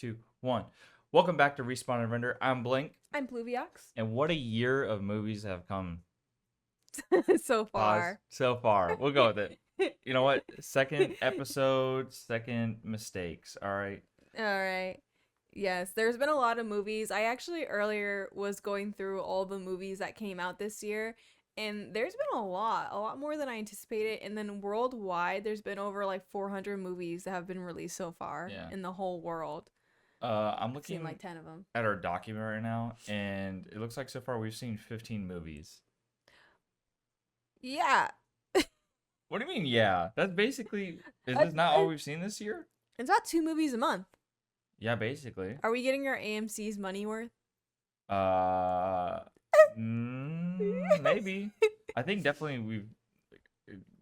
2, 1. Welcome back to Respawn and Render. I'm Blink. I'm pluviiox. And what a year of movies have come. So far. So far. We'll go with it. You know what? Second episode, second mistakes. All right. All right. Yes, there's been a lot of movies. I actually earlier was going through all the movies that came out this year, and there's been a lot more than I anticipated. And then worldwide, there's been over like 400 movies that have been released so far in the whole world. I'm looking I've seen like 10 of them at our document right now, and it looks like so far we've seen 15 movies. Yeah. What do you mean, yeah? That's basically... Is this not all we've seen this year? It's about 2 movies a month. Yeah, basically. Are we getting our AMC's money worth? Maybe. I think definitely we've...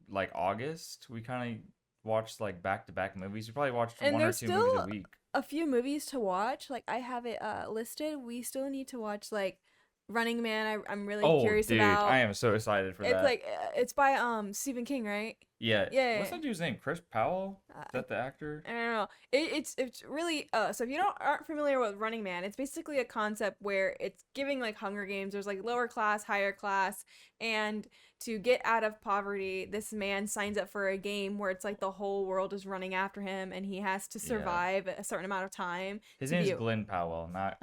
Like, August, we kind of watched, like, back-to-back movies. We probably watched And one or two movies a week. A few movies to watch. Like, I have it listed. We still need to watch, like, Running Man. I'm really curious about. I am so excited for that. It's like it's by Stephen King, right? Yeah. Yeah. What's that dude's name? Chris Powell? Is that the actor? I don't know. It's really so if you aren't familiar with Running Man, it's basically a concept where it's giving like Hunger Games. There's like lower class, higher class, and to get out of poverty, this man signs up for a game where it's like the whole world is running after him, and he has to survive a certain amount of time. His name is Glenn Powell, not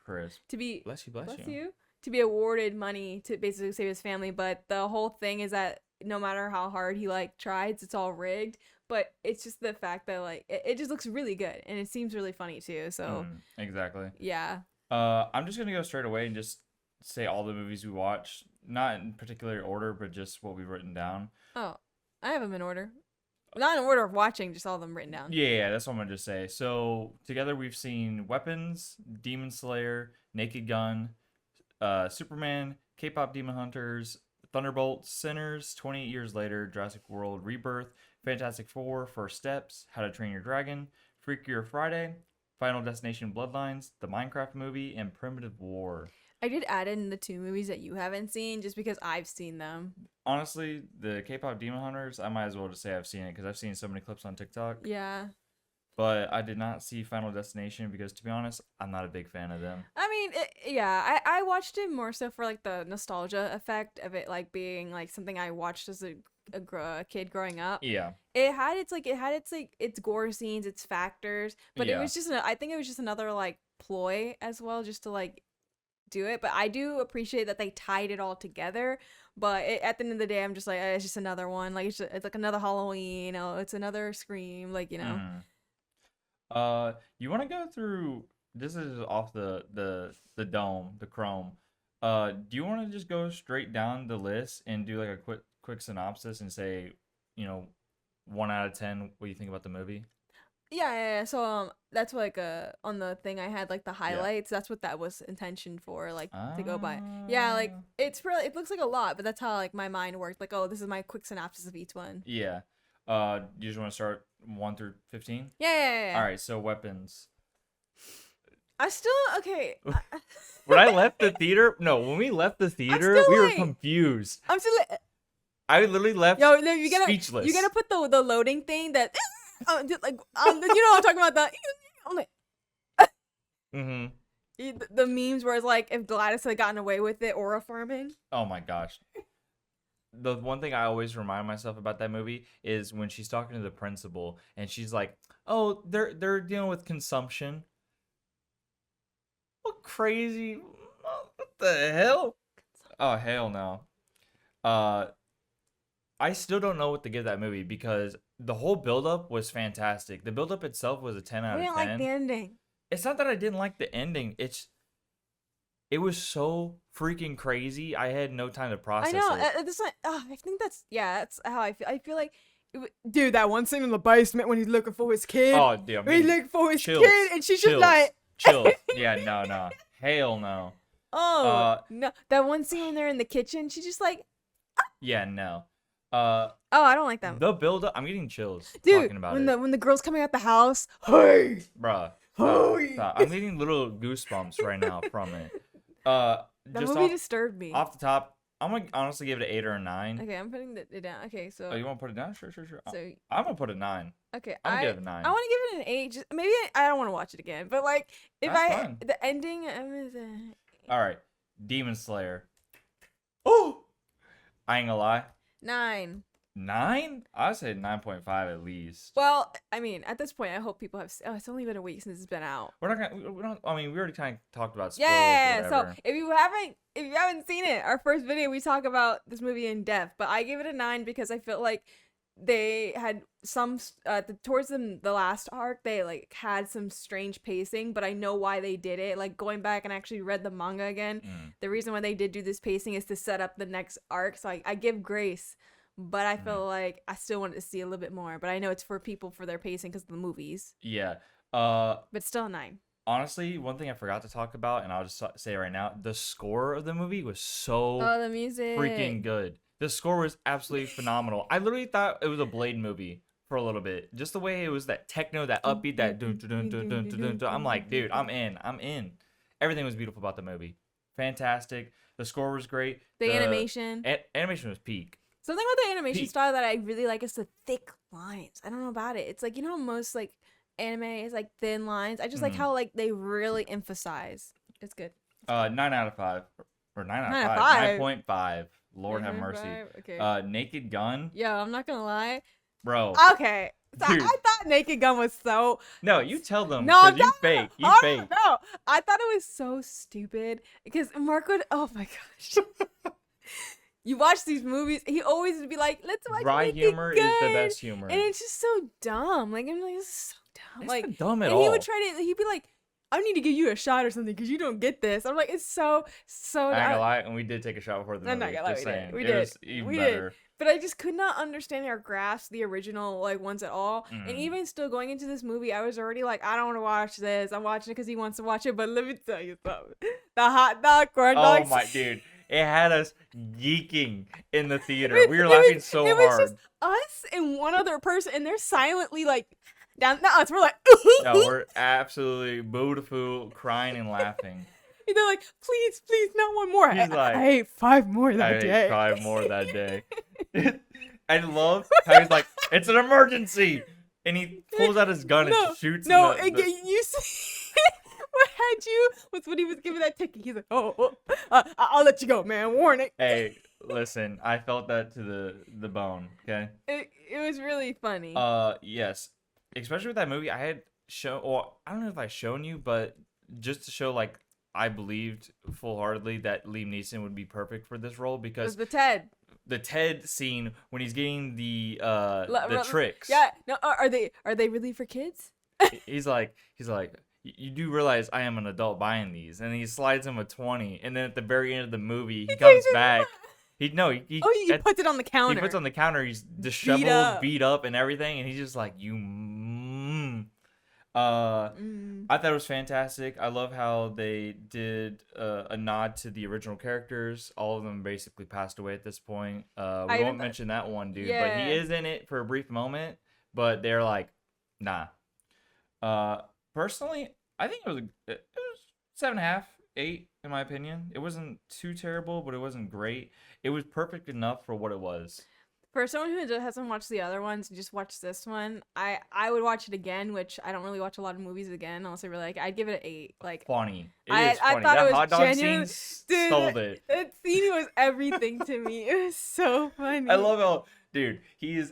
Chris. To be bless you. To be awarded money to basically save his family, but the whole thing is that no matter how hard he like tries, it's all rigged. But it's just the fact that like it just looks really good, and it seems really funny too. So exactly. Yeah. I'm just gonna go straight away and just say all the movies we watched, not in particular order, but just what we've written down. Oh, I have them in order. Not in order of watching, just all of them written down. Yeah, that's what I'm gonna just say. So together we've seen Weapons, Demon Slayer, Naked Gun, Superman, K-pop Demon Hunters, Thunderbolts, Sinners, 28 Years Later, Jurassic World Rebirth, Fantastic Four, First Steps, How to Train Your Dragon, Freakier Friday, Final Destination Bloodlines, the Minecraft movie, and Primitive War. I did add in the 2 movies that you haven't seen just because I've seen them. Honestly, the K-pop Demon Hunters, I might as well just say I've seen it because I've seen so many clips on TikTok. Yeah. But I did not see Final Destination because, to be honest, I'm not a big fan of them. I mean, I watched it more so for like the nostalgia effect of it, like being like something I watched as a kid growing up. Yeah. It had its gore scenes, its factors, but it was just I think it was just another like ploy as well, just to like do it. But I do appreciate that they tied it all together. But at the end of the day, I'm just like, it's just another one. Like it's like another Halloween, you know, it's another Scream, like, you know. You want to go through? This is off the dome, the Chrome. Do you want to just go straight down the list and do like a quick synopsis and say, 1 out of 10, what do you think about the movie? Yeah. So that's like on the thing I had like the highlights. That's what that was intentioned for, like to go by. Yeah, like it looks like a lot, but that's how like my mind worked. Like, oh, this is my quick synopsis of each one. Yeah. You just want to start 1 through 15? Yeah. All right. So Weapons. Okay. When I left the theater, when we left the theater, we were confused. I'm still. I literally left. Yo, no, you gotta speechless. You gotta put the loading thing that. You know what I'm talking about? The memes where it's like if Gladys had gotten away with it, aura farming. Oh my gosh. The one thing I always remind myself about that movie is when she's talking to the principal and she's like, "Oh, they're dealing with consumption." What crazy? What the hell? Oh hell no. I still don't know what to give that movie because the whole buildup was fantastic. The buildup itself was a 10 out of 10. I didn't like the ending. It's not that I didn't like the ending. It was so freaking crazy. I had no time to process it. I think that's how I feel. I feel like, dude, that one scene in the basement when he's looking for his kid. Oh, damn. He's looking for his kid, and she's just like... Chills. Yeah, no. Hell no. Oh, no. That one scene when they're in the kitchen, she's just like... Yeah, no. I don't like that. The build-up, I'm getting chills talking about when the girl's coming out the house, hey! Bruh. Stop. I'm getting little goosebumps right now from it. The movie disturbed me. Off the top, I'm gonna honestly give it an 8 or a 9. Okay, I'm putting it down. Okay, Oh, so you want to put it down? Sure, sure, sure. so I'm gonna put a 9. okay, I'm gonna I give it a I 9. want to give it an 8. Just, maybe I don't want to watch it again, but like if That's I fine. the ending, I'm gonna All right, Demon Slayer. Oh, I ain't gonna lie. 9. 9? I would say 9.5 at least. Well, I mean, at this point, I hope people have. Oh, it's only been a week since it's been out. We're not gonna. We don't. I mean, we already kind of talked about spoilers. Yeah. Or So whatever. if you haven't seen it, our first video we talk about this movie in depth. But I gave it a 9 because I felt like they had some towards the last arc they like had some strange pacing, but I know why they did it. Like going back and actually read the manga again, the reason why they did do this pacing is to set up the next arc. So I give grace. But I feel like I still wanted to see a little bit more. But I know it's for people for their pacing because of the movies. Yeah. But still a 9. Honestly, one thing I forgot to talk about, and I'll just say it right now, the score of the movie was so Oh, the music. freaking good. The score was absolutely phenomenal. I literally thought it was a Blade movie for a little bit. Just the way it was that techno, that upbeat, that dun dun dun dun dun dun. I'm like, dude, I'm in. I'm in. Everything was beautiful about the movie. Fantastic. The score was great. The animation. Animation was peak. Something about the animation style that I really like is the thick lines. I don't know about it. It's like, you know, most like anime is like thin lines. I just like how like they really emphasize. It's good. 9 out of 5. Or 9 out of 5. 9.5. Lord have mercy. Okay. Naked Gun. Yo, I'm not gonna lie. Bro. Okay. So Dude. I thought Naked Gun was so. No, you tell them. No, You fake. You fake. No, I thought it was so stupid because Mark would. Oh my gosh. You watch these movies, he always would be like, "Let's watch Dry Naked humor Gun." is the best humor. And it's just so dumb. Like I'm like, this is so dumb. It's like not dumb at and all. he would try to. He'd be like, "I need to give you a shot or something because you don't get this." I'm like, it's so. I ain't gonna lie, and we did take a shot before the movie. I'm not gonna lie, just we saying. did. We It did. was even We better. did. But I just could not understand or grasp the original like ones at all. And even still going into this movie, I was already like, I don't want to watch this. I'm watching it because he wants to watch it. But let me tell you something: the hot dog corn dogs. Oh my dude. It had us geeking in the theater. We were laughing so hard. It was just us and one other person, and they're silently like down the us. We're like, No, we're absolutely boo-to-foo, crying and laughing. and they're like, please, please, not one more. He's like, I ate 5 more that day. I ate 5 more that day. I love how he's like, it's an emergency, and he pulls out his gun and shoots. No, you see. What had you was when he was giving that ticket. He's like, I'll let you go, man. Warning. Hey, listen, I felt that to the bone. Okay. It was really funny. Yes, especially with that movie. I had shown, or I don't know if I shown you, but just to show, like, I believed full-heartedly that Liam Neeson would be perfect for this role it because was the Ted. The Ted scene when he's getting the tricks. Yeah. No, are they really for kids? he's like. You do realize I am an adult buying these, and he slides him a 20, and then at the very end of the movie, he comes back. He puts it on the counter. He puts it on the counter. He's disheveled, beat up, and everything, and he's just like, I thought it was fantastic. I love how they did a nod to the original characters. All of them basically passed away at this point. We won't mention that one dude, but he is in it for a brief moment. But they're like, nah. Personally, I think it was 7.5, 8 in my opinion. It wasn't too terrible, but it wasn't great. It was perfect enough for what it was. For someone who hasn't watched the other ones, just watch this one. I would watch it again, which I don't really watch a lot of movies again unless I really like. I'd give it an 8. Like funny. I thought that it was hot dog genuine. scene sold it. That scene was everything to me. It was so funny. I love how, dude, he's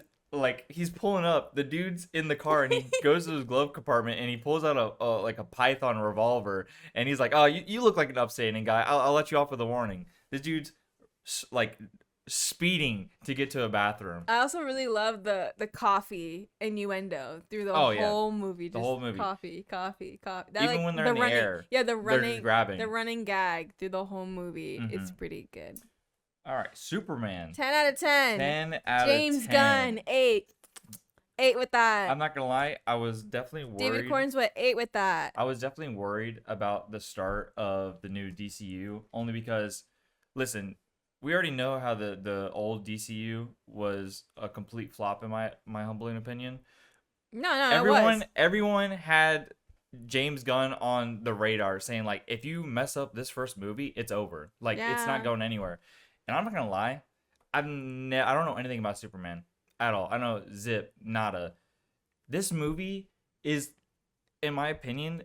pulling up. The dude's in the car and he goes to his glove compartment and he pulls out a Python revolver and he's like, "Oh, you look like an upstanding guy. I'll let you off with a warning." This dude's like speeding to get to a bathroom. I also really love the coffee innuendo through the whole movie. The whole movie. Coffee. That, even when they're in the air. Yeah, they're just grabbing. The running gag through the whole movie. It's pretty good. All right, Superman. 10 out of 10. 10 out of 10. James Gunn, 8. 8 with that. I'm not gonna lie, I was definitely worried. David Cornsweet, 8 with that. I was definitely worried about the start of the new DCU, only because, listen, we already know how the old DCU was a complete flop in my humbling opinion. No, everyone had James Gunn on the radar saying, like, if you mess up this first movie, it's over. Like, it's not going anywhere. And I'm not gonna lie, I don't know anything about Superman at all. I know zip nada. This movie is, in my opinion,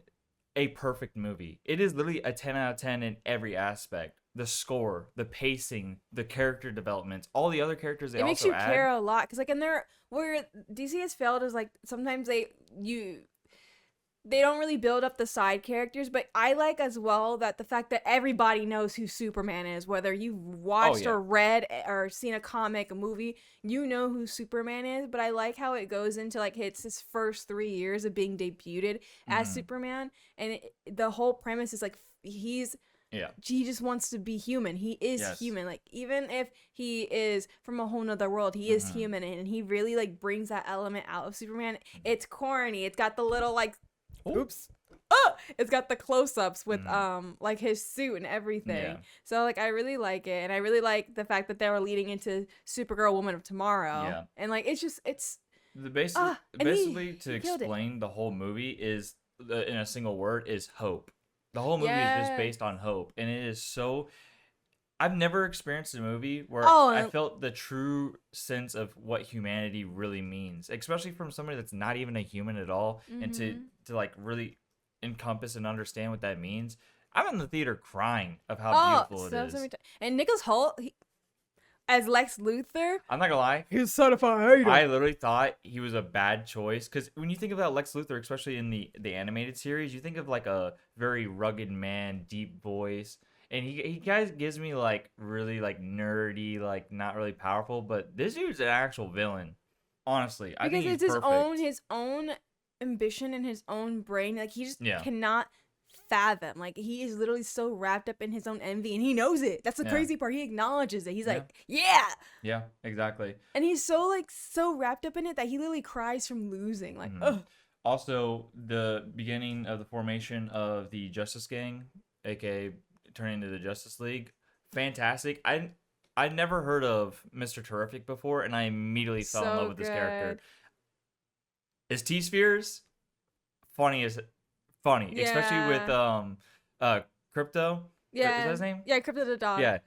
a perfect movie. It is literally a 10 out of 10 in every aspect. The score, the pacing, the character development, all the other characters they It makes also you add. care a lot because like in there where DC has failed is like sometimes they don't really build up the side characters, but I like as well that the fact that everybody knows who Superman is, whether you've watched yeah. or read or seen a comic, a movie, you know who Superman is. But I like how it goes into like it's his first 3 years of being debuted as Superman, and the whole premise is like Yeah. he just wants to be human. He is Yes. human. Like even if he is from a whole nother world, he is human, and he really like brings that element out of Superman. It's corny. It's got the little like oops. Oh, it's got the close-ups with like his suit and everything. Yeah. So like I really like it, and I really like the fact that they were leading into Supergirl Woman of Tomorrow. Yeah. And like it's The basic, and basically to he killed it. explain the whole movie is in a single word is hope. The whole movie is just based on hope, and it is so. I've never experienced a movie where I felt the true sense of what humanity really means, especially from somebody that's not even a human at all, and to like really encompass and understand what that means. I'm in the theater crying of how beautiful it is. And Nicholas Hoult as Lex Luthor. I'm not gonna lie. He's certified. I literally thought he was a bad choice because when you think about Lex Luthor, especially in the animated series, you think of like a very rugged man, deep voice, and he guys gives me like really like nerdy, like not really powerful, but this dude's an actual villain. Honestly, I think it's he's perfect. his own ambition in his own brain. Like he just Yeah. cannot fathom. Like he is literally so wrapped up in his own envy, and he knows it. That's the crazy part. He acknowledges it. He's like, yeah. Yeah, exactly. And he's so wrapped up in it that he literally cries from losing. Like, ugh. Also, the beginning of the formation of the Justice Gang, aka turning into the Justice League, fantastic. I'd never heard of Mr. Terrific before, and I immediately fell in love with this character. Is T-Spheres funny, especially with Crypto. Yeah, is that his name? Yeah, Crypto the dog. Yeah,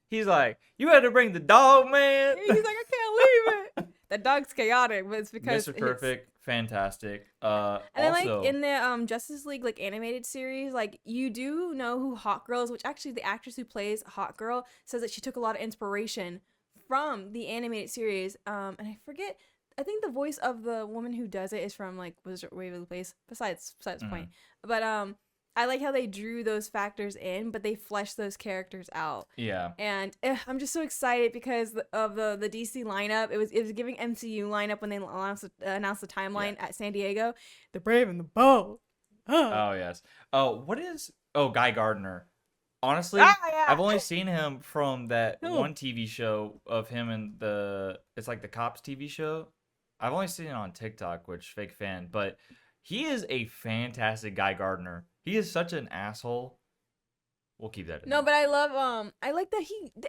he's like, you had to bring the dog, man. He's like, I can't leave it. That dog's chaotic, but it's because Mr. Perfect, fantastic. And then like in the Justice League like animated series, like you do know who Hawkgirl is, which actually the actress who plays Hawkgirl says that she took a lot of inspiration from the animated series. And I forget. I think the voice of the woman who does it is from like Wizard Waverly Place. Besides the point, but I like how they drew those factors in, but they fleshed those characters out. Yeah. And I'm just so excited because of the DC lineup. It was giving MCU lineup when they announced the timeline at San Diego. The Brave and the Bold. Oh yes. Guy Gardner. Honestly, I've only seen him from that one TV show of him and it's like the Cops TV show. I've only seen it on TikTok, which fake fan, but he is a fantastic Guy Gardner. He is such an asshole. We'll keep that in. No, but I love I like that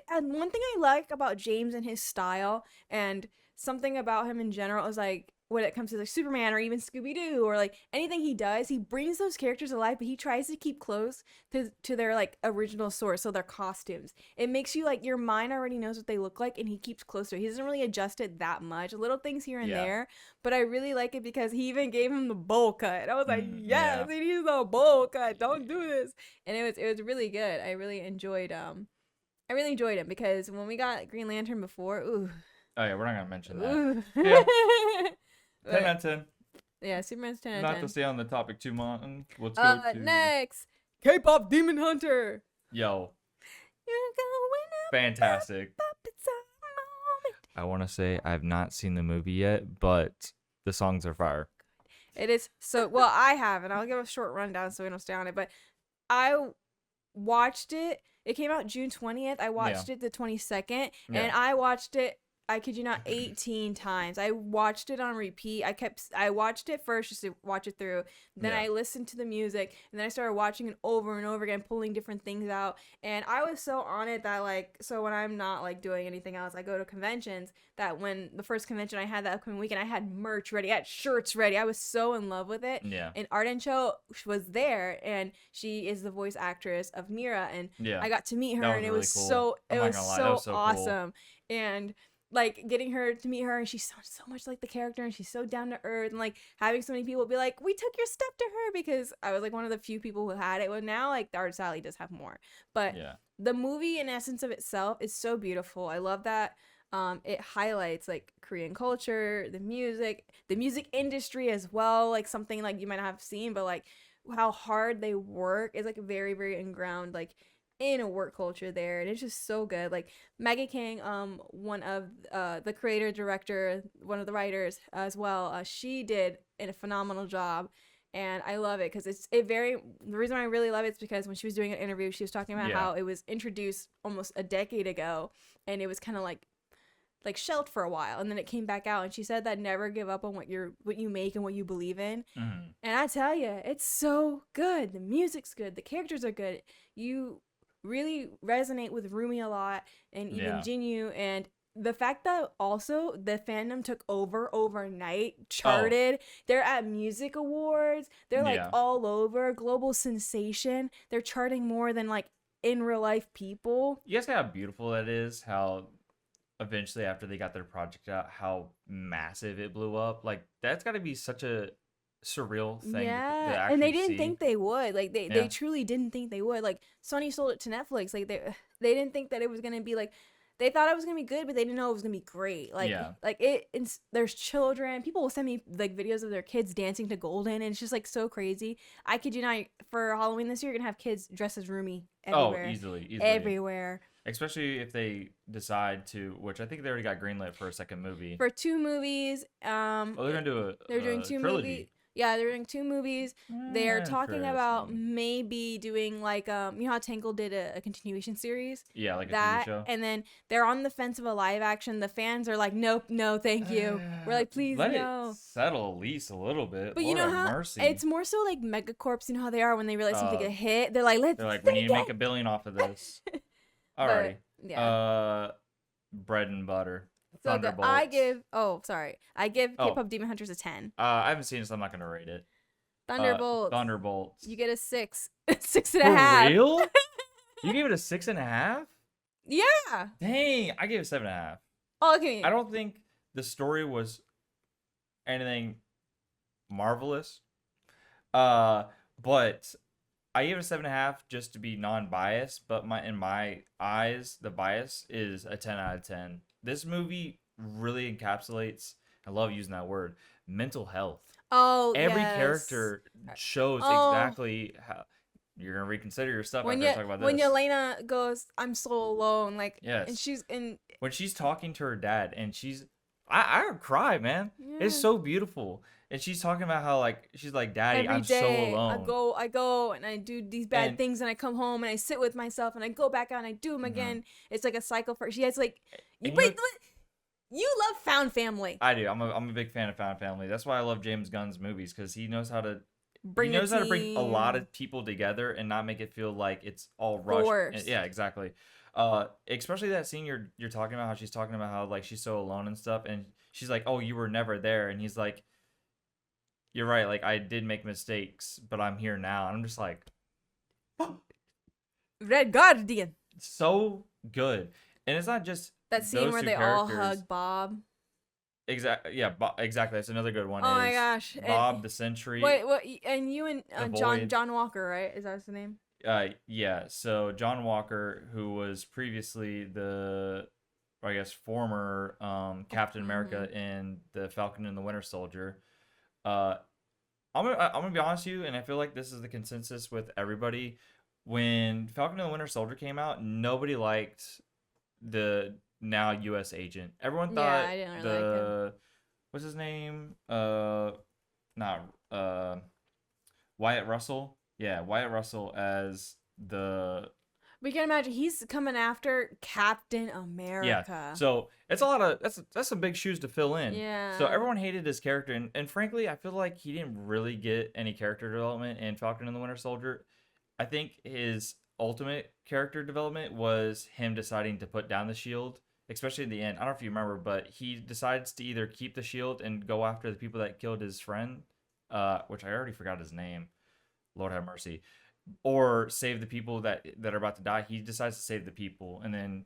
and one thing I like about James and his style and something about him in general is like when it comes to like Superman or even Scooby-Doo or like anything he does, he brings those characters alive, but he tries to keep close to their like original source, so their costumes. It makes you like your mind already knows what they look like, and he keeps close to it. He doesn't really adjust it that much, little things here and there, but I really like it because he even gave him the bowl cut. I was like, yes, he needs a bowl cut. Don't do this. And it was really good. I really enjoyed him because when we got Green Lantern before, ooh. Oh yeah, we're not gonna mention that. Yeah. 10 out of 10. Yeah, Superman's 10 out of 10. Not to stay on the topic too long. Let's go to next. K-pop Demon Hunter. Yo. You're going fantastic. I want to say I've not seen the movie yet, but the songs are fire. It is so well. I haven't. I'll give a short rundown so we don't stay on it. But I watched it. It came out June 20th. I watched it the 22nd, and I watched it I kid you not, 18 times. I watched it on repeat. I watched it first just to watch it through. Then Yeah. I listened to the music, and then I started watching it over and over again, pulling different things out. And I was so on it that, like, so when I'm not like doing anything else, I go to conventions. That when the first convention I had that upcoming weekend, I had merch ready, I had shirts ready. I was so in love with it. Yeah. And Arden Cho was there, and she is the voice actress of Mira, and Yeah. I got to meet her, That was and it really was cool. so I'm it not was gonna lie, that was so so cool. awesome. And like getting her to meet her, and she sounds so much like the character, and she's so down to earth, and like having so many people be like, we took your stuff to her, because I was like one of the few people who had it. Well, now like the Art Sally does have more, but Yeah. the movie in essence of itself is so beautiful. I love that it highlights like Korean culture, the music industry as well, like something like you might not have seen, but like how hard they work is like very very inground like in a work culture there, and it's just so good. Like Maggie King, one of the creator director, one of the writers as well, she did a phenomenal job, and I love it because the reason why I really love it is because when she was doing an interview, she was talking about Yeah. how it was introduced almost a decade ago, and it was kind of like shelved for a while, and then it came back out, and she said that never give up on what you make and what you believe in. Mhm. And I tell you, it's so good. The music's good, the characters are good. You really resonate with Rumi a lot, and even Yeah. Jinyu, and the fact that also the fandom took over overnight, Oh. charted. They're at music awards. They're like Yeah. all over, global sensation. They're charting more than like in real life people. You guys see how beautiful that is? How eventually after they got their project out, how massive it blew up. Like that's got to be such a surreal thing to Yeah, and they actually didn't see. think they would. Like they Yeah. truly didn't think they would. Like Sony sold it to Netflix. Like they didn't think that it was gonna be like. They thought it was gonna be good, but they didn't know it was gonna be great. Yeah. Like it. There's children. People will send me like videos of their kids dancing to Golden, and it's just like so crazy. I kid you not. For Halloween this year, you're gonna have kids dressed as Rumi Oh, everywhere, easily. everywhere. Especially if they decide to, which I think they already got greenlit for a second movie. For 2 movies. Oh, they're gonna do They're doing a two trilogy. movies. Yeah, they're doing 2 movies. They're talking about Interesting. maybe doing like you know how Tangled did a continuation series? Yeah, like a That, TV show. and then they're on the fence of a live action. The fans are like, nope, no, thank you. We're like, please, Let no. it settle at least a little bit. But Lord you know have how mercy. it's more so like megacorps. You know how they are when they realize something Uh, a hit. They're like, let's They're like, we need to make take $1 billion off of this. it. Alrighty. But yeah. Bread and butter. So good. Thunderbolts. I give Oh. K-pop Demon Hunters a 10. I haven't seen it, so I'm not gonna rate it. Thunderbolts. You get a 6. Six and For a half. real? You gave it a 6.5? Yeah. Dang, I gave it 7.5. Oh, okay. I don't think the story was anything marvelous. But I gave it a 7.5 just to be non-biased. But in my eyes, the bias is a 10 out of 10. This movie really encapsulates. I love using that word. Mental health. Oh, Every yes. character shows Oh. exactly how you're gonna reconsider your stuff When after I talk about this. when Yelena goes, I'm so alone, like, Yes. and she's in. When she's talking to her dad and I cry, man. It's Yeah. so beautiful. And she's talking about how like she's like, Daddy, Every I'm day, so alone. I go and I do these bad And- things, and I come home and I sit with myself, and I go back out and I do them Mhm. again. It's like a cycle for. She has like, And wait, you love found family. I do. I'm a big fan of Found Family. That's why I love James Gunn's movies because he knows how to Bring he knows a how to bring a lot team. of people together and not make it feel like it's all rushed. Forced. Yeah, exactly. Especially that scene you're talking about how she's talking about how like she's so alone and stuff, and she's like, "Oh, you were never there," and he's like, "You're right. Like I did make mistakes, but I'm here now." And I'm just like, Red Guardian. so good. And it's not just That scene those where two they all characters. hug Bob. Exactly. Yeah. Exactly. That's another good one. Oh my is gosh. And- Bob the Sentry. Wait, what? And you and Avoid. John Walker, right? Is that his name? Yeah. So John Walker, who was previously I guess former Captain America in the Falcon and the Winter Soldier. I'm gonna be honest with you, and I feel like this is the consensus with everybody. When Falcon and the Winter Soldier came out, nobody liked the now U.S. agent. Everyone Yeah, thought I didn't really like him. what's his name? Not Wyatt Russell. Yeah, Wyatt Russell as the We can imagine he's coming after Captain Yeah. America. So it's a lot of that's some big shoes to fill in. So Yeah. everyone hated his character, and frankly, I feel like he didn't really get any character development in Falcon and the Winter Soldier. I think his ultimate character development was him deciding to put down the shield, especially in the end. I don't know if you remember, but he decides to either keep the shield and go after the people that killed his friend, which I already forgot his name. Lord have mercy, or save the people that are about to die. He decides to save the people, and then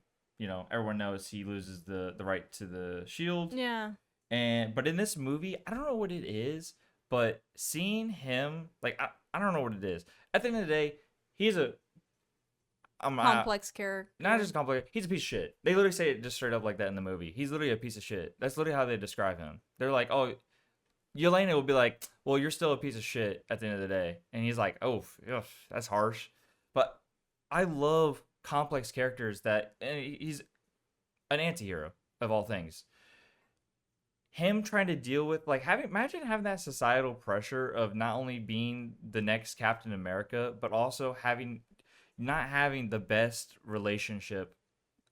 everyone knows he loses the right to the shield. Yeah. But in this movie, I don't know what it is, but seeing him, like, I don't know what it is. At the end of the day, he's a Complex character. not just complex. He's a piece of shit. They literally say it just straight up like that in the movie. He's literally a piece of shit. That's literally how they describe him. They're like, oh, Yelena will be like, well, you're still a piece of shit at the end of the day. And he's like, oh, ugh, that's harsh. But I love complex characters and he's an anti-hero of all things. Him trying to deal with, like, imagine having that societal pressure of not only being the next Captain America, but also not having the best relationship,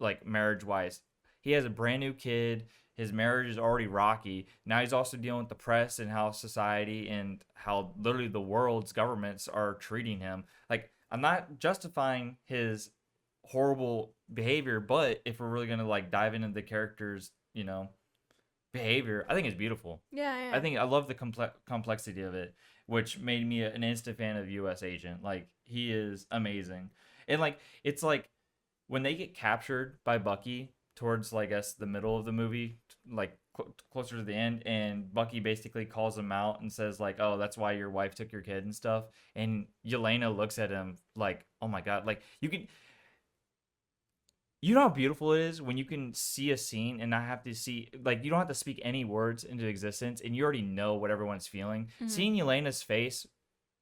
like, marriage-wise. He has a brand new kid. His marriage is already rocky. Now he's also dealing with the press and how society and how literally the world's governments are treating him. Like, I'm not justifying his horrible behavior, but if we're really gonna like dive into the character's, behavior, I think it's beautiful. Yeah. I think I love the complexity of it, which made me an instant fan of U.S. Agent. Like, he is amazing, and like it's like when they get captured by Bucky towards, like, I guess the middle of the movie, like closer to the end, and Bucky basically calls him out and says like, "Oh, that's why your wife took your kid and stuff." And Yelena looks at him like, "Oh my god!" Like you know how beautiful it is when you can see a scene and not have to see, like, you don't have to speak any words into existence, and you already know what everyone's feeling. Mhm. Seeing Yelena's face,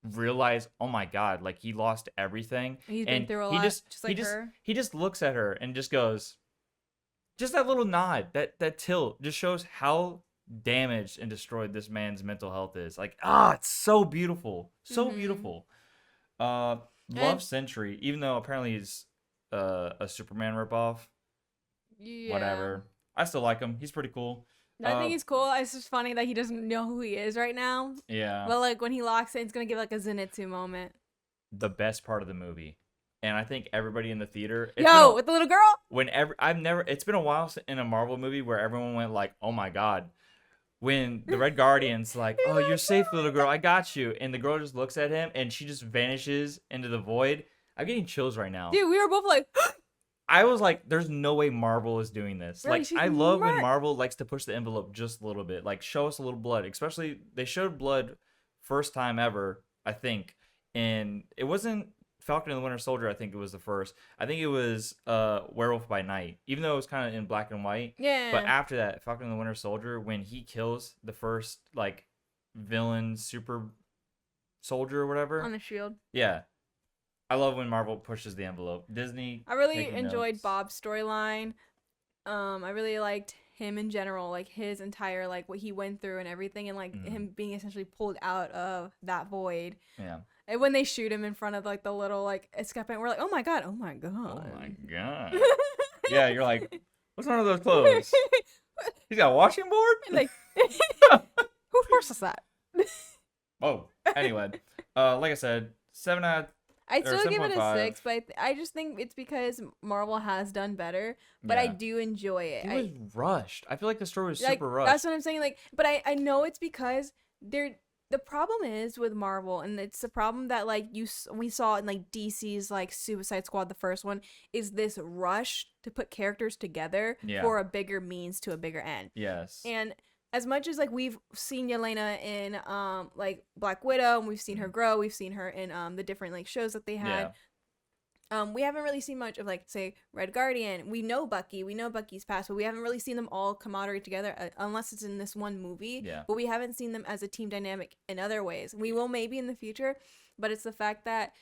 realize, oh my god, like, he lost everything. He's been and through a he lot, just just like her. he just looks at her and just goes, just that little nod, that tilt just shows how damaged and destroyed this man's mental health is. Like, it's so beautiful, so Mhm. beautiful. And Love Sentry, even though apparently he's a Superman ripoff. yeah, Whatever. I still like him. He's pretty cool. I think he's cool. It's just funny that he doesn't know who he is right now. Yeah. But like when he locks in, it's gonna give like a Zenitsu moment. The best part of the movie, and I think everybody in the theater. With the little girl. It's been a while in a Marvel movie where everyone went like, "Oh my god." When the Red Guardian's like, "Oh, you're safe, little girl. I got you," and the girl just looks at him and she just vanishes into the void. I'm getting chills right now. Dude, we were both like, I was like, there's no way Marvel is doing this. Really, Like, she's I love when smart. Marvel likes to push the envelope just a little bit. Like, show us a little blood. Especially, they showed blood first time ever, I think. And it wasn't Falcon and the Winter Soldier, I think it was the first. I think it was Werewolf by Night. Even though it was kind of in black and white. yeah. But after that, Falcon and the Winter Soldier, when he kills the first, like, villain super soldier or whatever. On the shield. Yeah. I love when Marvel pushes the envelope. Disney. I really taking enjoyed notes. Bob's storyline. I really liked him in general, like his entire like what he went through and everything, and like him being essentially pulled out of that void. Yeah. And when they shoot him in front of like the little like escapement, we're like, oh my god, oh my god. Oh my god. Yeah, you're like, what's one of those clothes? He's got a washing board? Like, who forces that? Oh, anyway. Like I said, 7 out. I'd Or still give it a 7.5. 6, but I just think it's because Marvel has done better. But I Yeah. do enjoy it. It was rushed. I feel like the story was Like, super rushed. that's what I'm saying. Like, but I know it's because they're the problem is with Marvel, and it's the problem that like we saw in like DC's like Suicide Squad, the first one, is this rush to put characters together Yeah. for a bigger means to a bigger end. Yes. And as much as like we've seen Yelena in like Black Widow, and we've seen her grow, we've seen her in the different like shows that they had. We haven't really seen much of like say Red Guardian. We know Bucky, we know Bucky's past, but we haven't really seen them all camaraderie together unless it's in this one movie. Yeah. But we haven't seen them as a team dynamic in other ways. We will maybe in the future, but it's the fact that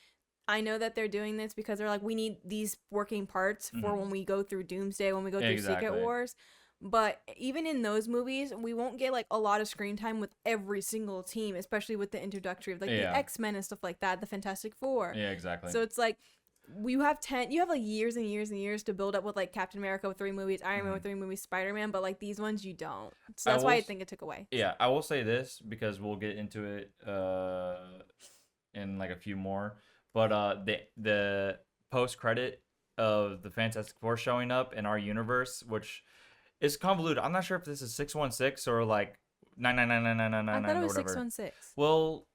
I know that they're doing this because they're like, we need these working parts for when we go through Doomsday, when we go through Exactly. Secret Wars. But even in those movies, we won't get like a lot of screen time with every single team, especially with the introductory of like the Yeah. X-Men and stuff like that, the Fantastic Four. Yeah, exactly. So it's like you have like years and years and years to build up with like Captain America with 3 movies, Iron Man Mhm. with 3 movies, Spider-Man, but like these ones you don't. So I that's will why I s- think it took away. yeah, I will say this because we'll get into it in like a few more. But the post credit of the Fantastic Four showing up in our universe, which is convoluted. I'm not sure if this is 616 or like 9999999 I thought it or was whatever. 616. Well,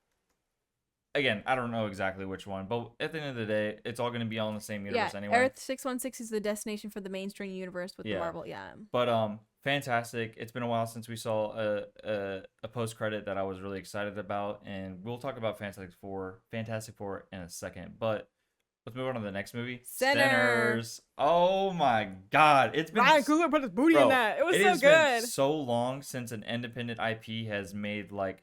again, I don't know exactly which one, but at the end of the day, it's all going to be all in the same Yeah, universe anyway. Earth 616 is the destination for the mainstream universe with the Yeah. Marvel. Yeah. But fantastic. It's been a while since we saw a post credit that I was really excited about, and we'll talk about Fantastic Four in a second. But let's move on to the next movie. Sinners. Oh my God, it's been Ryan Coogler put his booty in bro. that. It was It so has been good. so long since an independent IP has made like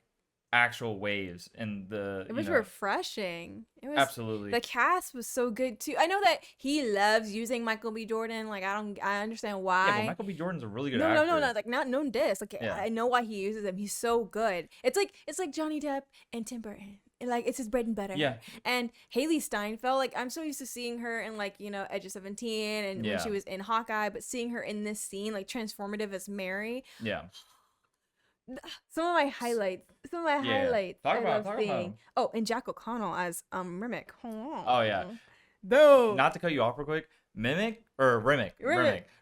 actual waves in the It was refreshing. It was absolutely. The cast was so good too. I know that he loves using Michael B. Jordan. Like I understand why. Yeah, but Michael B. Jordan's a really good no, actor. no, no, like not no diss. Like Yeah. I know why he uses him. He's so good. It's like Johnny Depp and Tim Burton. Like it's his bread and butter. Yeah. And Haley Steinfeld, like I'm so used to seeing her in like Edge of 17 and when Yeah. she was in Hawkeye, but seeing her in this scene like transformative as Mary. Yeah. Some of my highlights. Yeah. I Talk love about seeing. him. Oh, and Jack O'Connell as Remick. Oh yeah. Though. Not to cut you off real quick,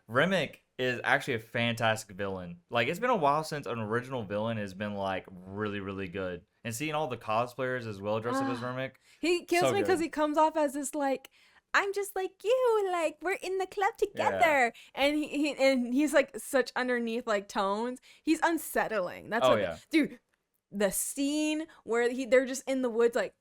Remick is actually a fantastic villain. Like it's been a while since an original villain has been like really really good, and seeing all the cosplayers as well dressed up as Remick. He kills So me because good. he comes off as this like, I'm just like you, like we're in the club together, and he's like such underneath like tones. He's unsettling. That's Oh, what, yeah. dude. The scene where they're just in the woods like,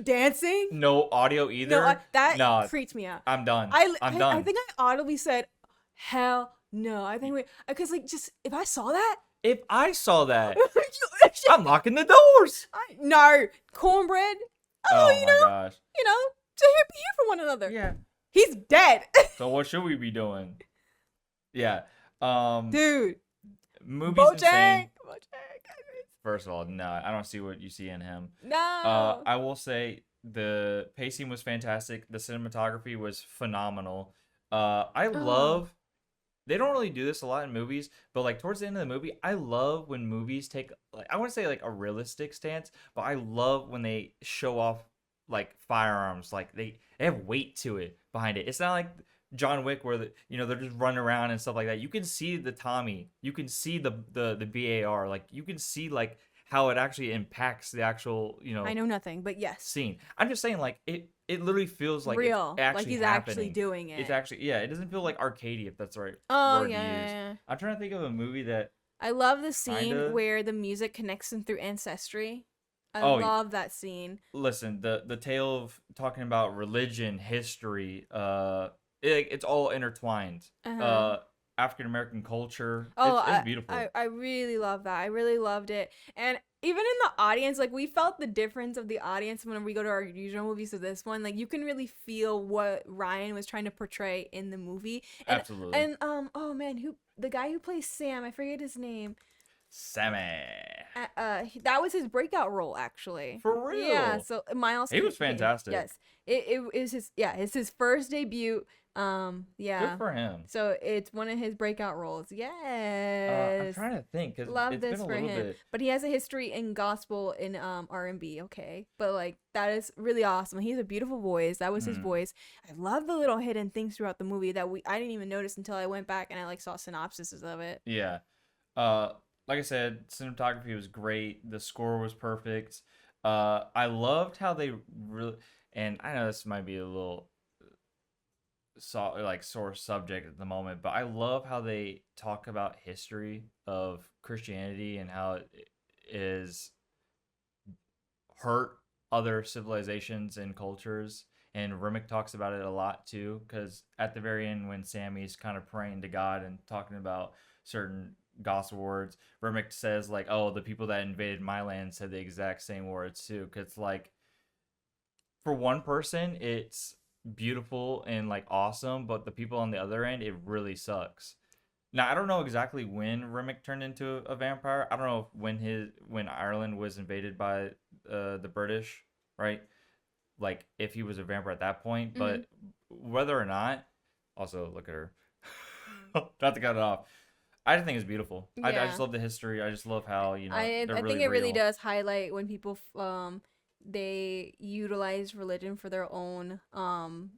dancing. No audio either. No, that No, creeps me out. I'm done. I'm done. I think I audibly said, "Hell no!" I think because like just if I saw that, If I saw that, I'm locking the doors. no cornbread. Oh you my know, gosh. to hear from one another. Yeah. He's dead, So what should we be doing? Yeah. dude. Movie's insane. Bojack. First of all, no, I don't see what you see in him. No. I will say the pacing was fantastic. The cinematography was phenomenal. I love. They don't really do this a lot in movies, but like towards the end of the movie, I love when movies take like I want to say like a realistic stance, but I love when they show off like firearms, like they have weight to it behind it. It's not like John Wick where they're just running around and stuff like that. You can see the Tommy, you can see the BAR, like you can see like how it actually impacts the actual I know nothing, but yes, scene. I'm just saying like it literally feels like real, it's actually like he's happening. actually doing it. It's actually it doesn't feel like arcadey if that's the right Oh word yeah, to use. yeah. I'm trying to think of a movie that I love the scene Kinda. where the music connects them through ancestry. I Oh, love that scene. listen, the tale of talking about religion, history, it's all intertwined. Uh-huh. African American culture. Oh, It's beautiful. I really love that. I really loved it. And even in the audience, like we felt the difference of the audience when we go to our usual movies to this one. Like you can really feel what Ryan was trying to portray in the movie. And, Absolutely. And oh man, the guy who plays Sam, I forget his name. Sammy. That was his breakout role actually. For real? Yeah. So Miles. He was fantastic. Yes. It is his. Yeah. It's his first debut. Yeah. Good for him. So it's one of his breakout roles. Yes. I'm trying to think because Love it's this been a for little him. bit. But he has a history in gospel in R&B, okay? But like that is really awesome. He has a beautiful voice. That was his voice. I love the little hidden things throughout the movie that I didn't even notice until I went back and I like saw synopsises of it. Yeah. Like I said, cinematography was great. The score was perfect. I loved how they really, and I know this might be a little sore subject at the moment, but I love how they talk about history of Christianity and how it is hurt other civilizations and cultures. And Remick talks about it a lot too, because at the very end, when Sammy's kind of praying to God and talking about certain gospel words, Remick says like, "Oh, the people that invaded my land said the exact same words too." Because like, for one person, it's beautiful and like awesome, but the people on the other end, it really sucks. Now I don't know exactly when Remick turned into a vampire. I don't know when Ireland was invaded by the British, right? like if he was a vampire at that point, Mhm. but whether or not, also look at her. Not to cut it off. I just think it's beautiful. I just Yeah. love the history. I just love how they're I really think it really real. does highlight when people they utilize religion for their own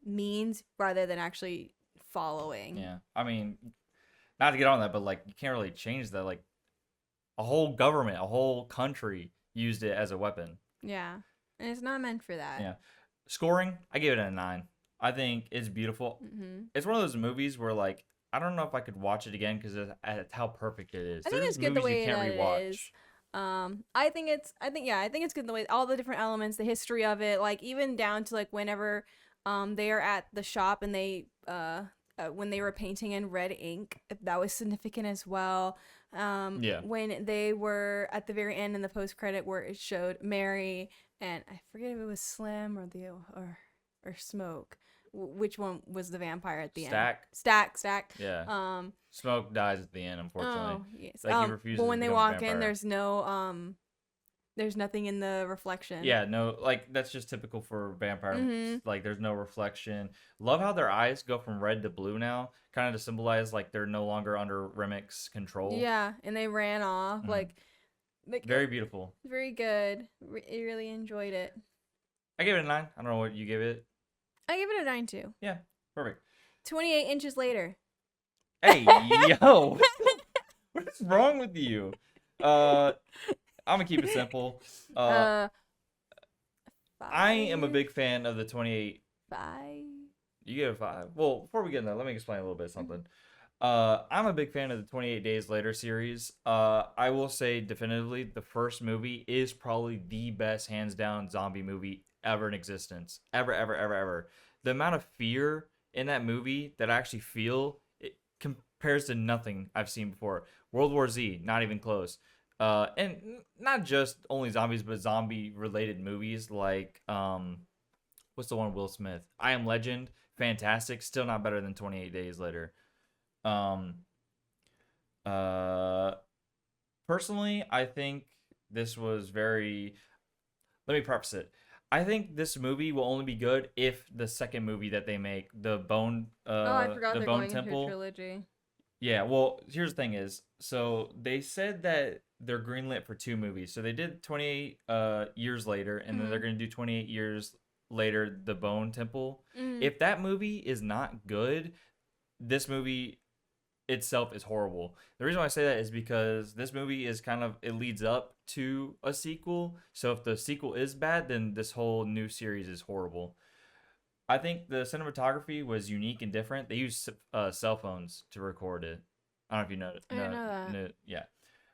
means rather than actually following. Yeah, I mean, not to get on that, but like you can't really change that. Like a whole government, a whole country used it as a weapon. Yeah. And it's not meant for that. Yeah. Scoring, I give it a 9. I think it's beautiful. Mhm. It's one of those movies where like I don't know if I could watch it again because it's how perfect it is. I think There's it's good the movies you way can't that it is. rewatch. I think it's good the way all the different elements, the history of it, like even down to like whenever they are at the shop and they when they were painting in red ink, that was significant as well. Yeah. When they were at the very end in the post credit where it showed Mary and I forget if it was Slim or Smoke. Which one was the vampire at the end? Stack. Yeah. Um, Smoke dies at the end, unfortunately. Oh, yes. Like he refuses But to when they become a walk vampire. in, there's nothing in the reflection. Yeah, no, like that's just typical for vampire. Mhm. Like there's no reflection. Love how their eyes go from red to blue now, kind of to symbolize like they're no longer under Remic's control. Yeah, and they ran off. Mhm. Like Very beautiful. very good. I really enjoyed it. I gave it a 9. I don't know what you gave it. I give it a 9 too. Yeah, perfect. 28 inches later. Hey, yo, what is wrong with you? I'm gonna keep it simple. I am a big fan of the 28. 5. You give it 5. Well, before we get into that, let me explain a little bit of something. I'm a big fan of the 28 Days Later series. I will say definitively the first movie is probably the best, hands down, zombie movie ever in existence. Ever. The amount of fear in that movie that I actually feel, it compares to nothing I've seen before. World War Z, not even close. And not just only zombies, but zombie-related movies like, what's the one with Will Smith? I Am Legend, fantastic. Still not better than 28 Days Later. Personally, I think this was very. Let me preface it. I think this movie will only be good if the second movie that they make, the I forgot the they're Bone going into a Temple. trilogy. Yeah, well, here's the thing is, so they said that they're greenlit for 2 movies. So they did 28 years later, and then they're going to do 28 years later, the Bone Temple. Mhm. If that movie is not good, this movie itself is horrible. The reason why I say that is because this movie is kind of, it leads up to a sequel. So if the sequel is bad, then this whole new series is horrible. I think the cinematography was unique and different. They used cell phones to record it. I don't know if you know. I didn't know that. Yeah.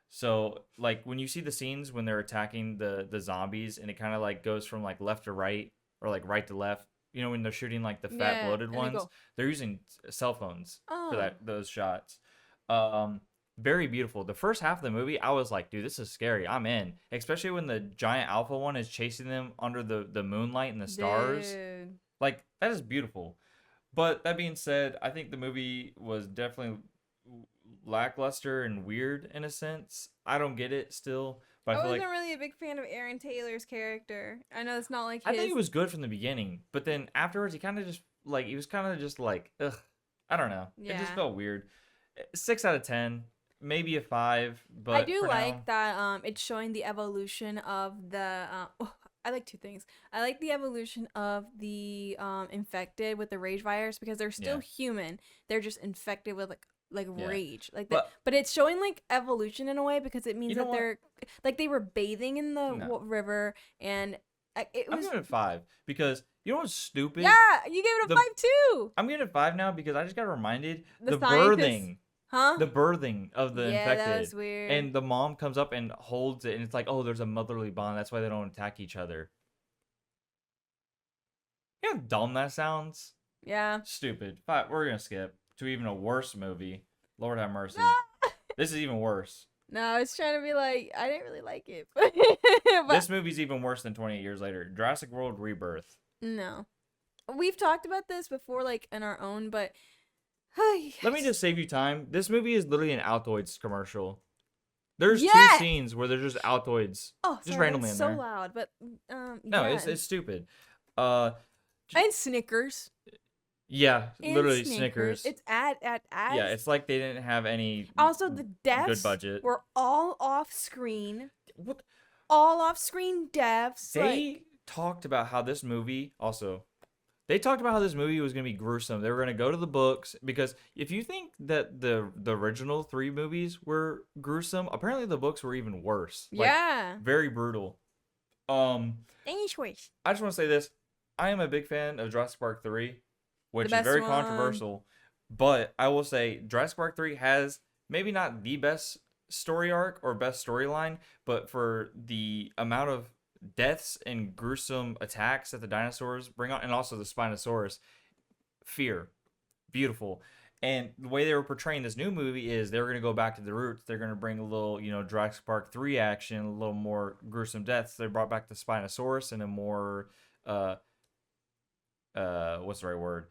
So like when you see the scenes when they're attacking the zombies, and it kind of like goes from like left to right or like right to left. You know when they're shooting like the fat Yeah, bloated and they ones, go, they're using cell phones for oh. those shots. Very beautiful. The first half of the movie, I was like, dude, this is scary. I'm in. Especially when the giant alpha one is chasing them under the moonlight and the stars. Dude. Like, that is beautiful. But that being said, I think the movie was definitely lackluster and weird in a sense. I don't get it still, but I I feel wasn't like really a big fan of Aaron Taylor's character. I know it's not like I his. think it was good from the beginning, but then afterwards he kind of just like he was kind of just like ugh. I don't know. It just Yeah. felt weird. 6 out of 10, maybe a 5, but I do for like now, that it's showing the evolution of the I like 2 things. I like the evolution of the infected with the rage virus because they're still Yeah. human. They're just infected with like Yeah. rage. Like But- but it's showing like evolution in a way because it means You know that what? they're like they were bathing in the No. river and it I'm was giving it 5 because you know what's stupid? yeah, you gave it a The- 5 too. I'm giving it 5 now because I just got reminded The the scientists- birthing. Huh? The birthing of the yeah, infected. that was weird. And the mom comes up and holds it, and it's like, oh, there's a motherly bond. That's why they don't attack each other. You know how dumb that sounds? yeah. Stupid. We're going to skip to even a worse movie. Lord have mercy. This is even worse. No, I was trying to be like, I didn't really like it. but This movie's even worse than 28 years later. Jurassic World Rebirth. no. We've talked about this before, like, in our own, but... Let me just save you time. This movie is literally an Altoids commercial. There's Yeah! 2 scenes where there's just Altoids. Oh, just sorry, randomly that's in so there. loud, but, No, yeah. it's stupid. Uh, And Snickers. yeah, And literally Snickers. Snickers. It's at Yeah, as. it's like they didn't have any Also, the good deaths budget. were all off screen. What All off screen deaths. they talked about how this movie also they talked about how this movie was going to be gruesome. They were going to go to the books because if you think that the original 3 movies were gruesome, apparently the books were even worse. Like, yeah. very brutal. English wish. I just want to say this. I am a big fan of Jurassic Park 3, which is very one. controversial. But I will say Jurassic Park 3 has maybe not the best story arc or best storyline, but for the amount of deaths and gruesome attacks that the dinosaurs bring on, and also the Spinosaurus, fear, beautiful. And the way they were portraying this new movie is they're going to go back to the roots. They're going to bring a little, Jurassic Park 3 action, a little more gruesome deaths. They brought back the Spinosaurus and a more, what's the right word?